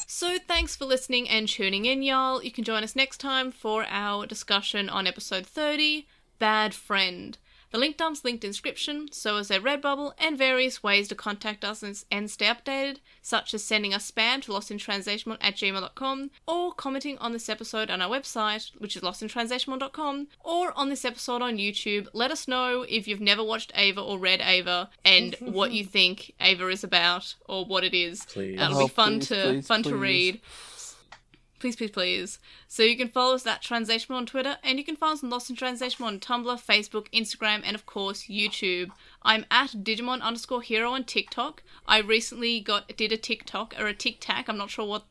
Speaker 1: So thanks for listening and tuning in, y'all. You can join us next time for our discussion on episode 30, Bad Friend. The link dump's linked in the description, so is their Redbubble, and various ways to contact us and stay updated, such as sending us spam to LostinTranslationmon@gmail.com, or commenting on this episode on our website, which is LostinTranslationmon.com, or on this episode on YouTube. Let us know if you've never watched Ava or read Ava, and what you think Ava is about, or what it is.
Speaker 3: Please.
Speaker 1: It'll be fun
Speaker 2: please,
Speaker 1: to read. Please. So you can follow us at Translationmon on Twitter, and you can follow us on Lost in Translationmon on Tumblr, Facebook, Instagram, and of course, YouTube. I'm at Digimon_hero on TikTok. I recently did a TikTok, or a Tic Tac, I'm not sure what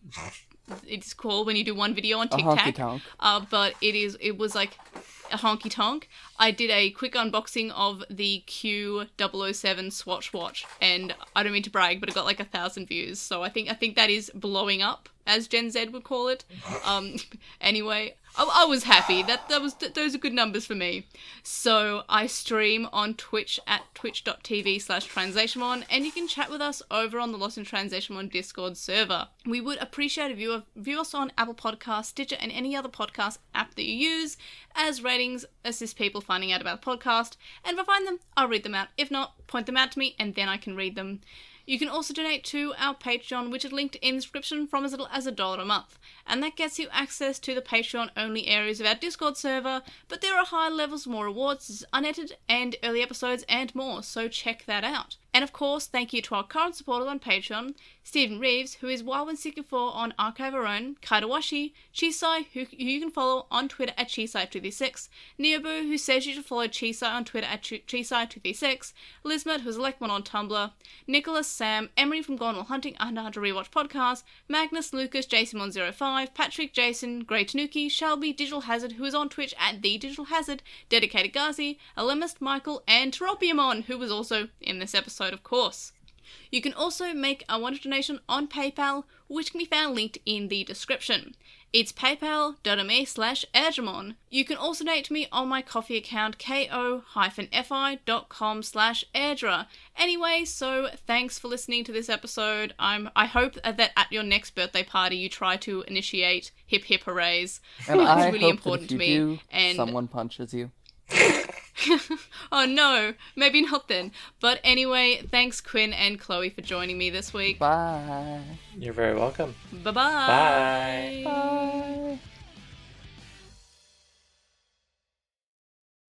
Speaker 1: it's called when you do one video on Tic Tac.
Speaker 2: Honky-tonk.
Speaker 1: But it was like honky tonk, I did a quick unboxing of the Q007 Swatch watch, and I don't mean to brag, but it got like 1,000 views, so I think that is blowing up, as Gen Z would call it. Anyway, I was happy. Those are good numbers for me. So I stream on Twitch at twitch.tv/translationmon, and you can chat with us over on the LostinTranslationmon Discord server. We would appreciate if you view us on Apple Podcasts, Stitcher, and any other podcast app that you use, as ratings assist people finding out about the podcast, and if I find them, I'll read them out. If not, point them out to me, and then I can read them. You can also donate to our Patreon, which is linked in the description, from as little as $1 a month. And that gets you access to the Patreon-only areas of our Discord server, but there are higher levels, more rewards, unedited and early episodes, and more, so check that out. And of course, thank you to our current supporters on Patreon, Stephen Reeves, who is Wild164 on Archive Our Own, Kaidawashi, Chisai, who you can follow on Twitter at Chisai236, Neobu, who says you should follow Chisai on Twitter at Chisai236, Lizmet, who's Lekmon on Tumblr, Nicholas, Sam, Emery from Gone While Hunting and Hunter Rewatch Podcast, Magnus, Lucas, JCMon05, Patrick, Jason, Grey Tanuki, Shelby, Digital Hazard, who is on Twitch at The Digital Hazard, Dedicated Gazi, Alemist, Michael, and Teropiamon, who was also in this episode, of course. You can also make a one-off donation on PayPal, which can be found linked in the description. It's paypal.me/Ergemon. You can also donate to me on my Ko-fi account, ko-fi.com/Erdra. Anyway, so thanks for listening to this episode. I hope that at your next birthday party you try to initiate hip hip hoorays.
Speaker 2: And I
Speaker 1: really
Speaker 2: hope
Speaker 1: important
Speaker 2: that if
Speaker 1: to
Speaker 2: you
Speaker 1: me.
Speaker 2: do,
Speaker 1: And
Speaker 2: someone punches you.
Speaker 1: oh no, maybe not then. But anyway, thanks Quinn and Chloe for joining me this week.
Speaker 2: Bye.
Speaker 3: You're very welcome.
Speaker 1: Bye-bye.
Speaker 3: Bye.
Speaker 2: Bye.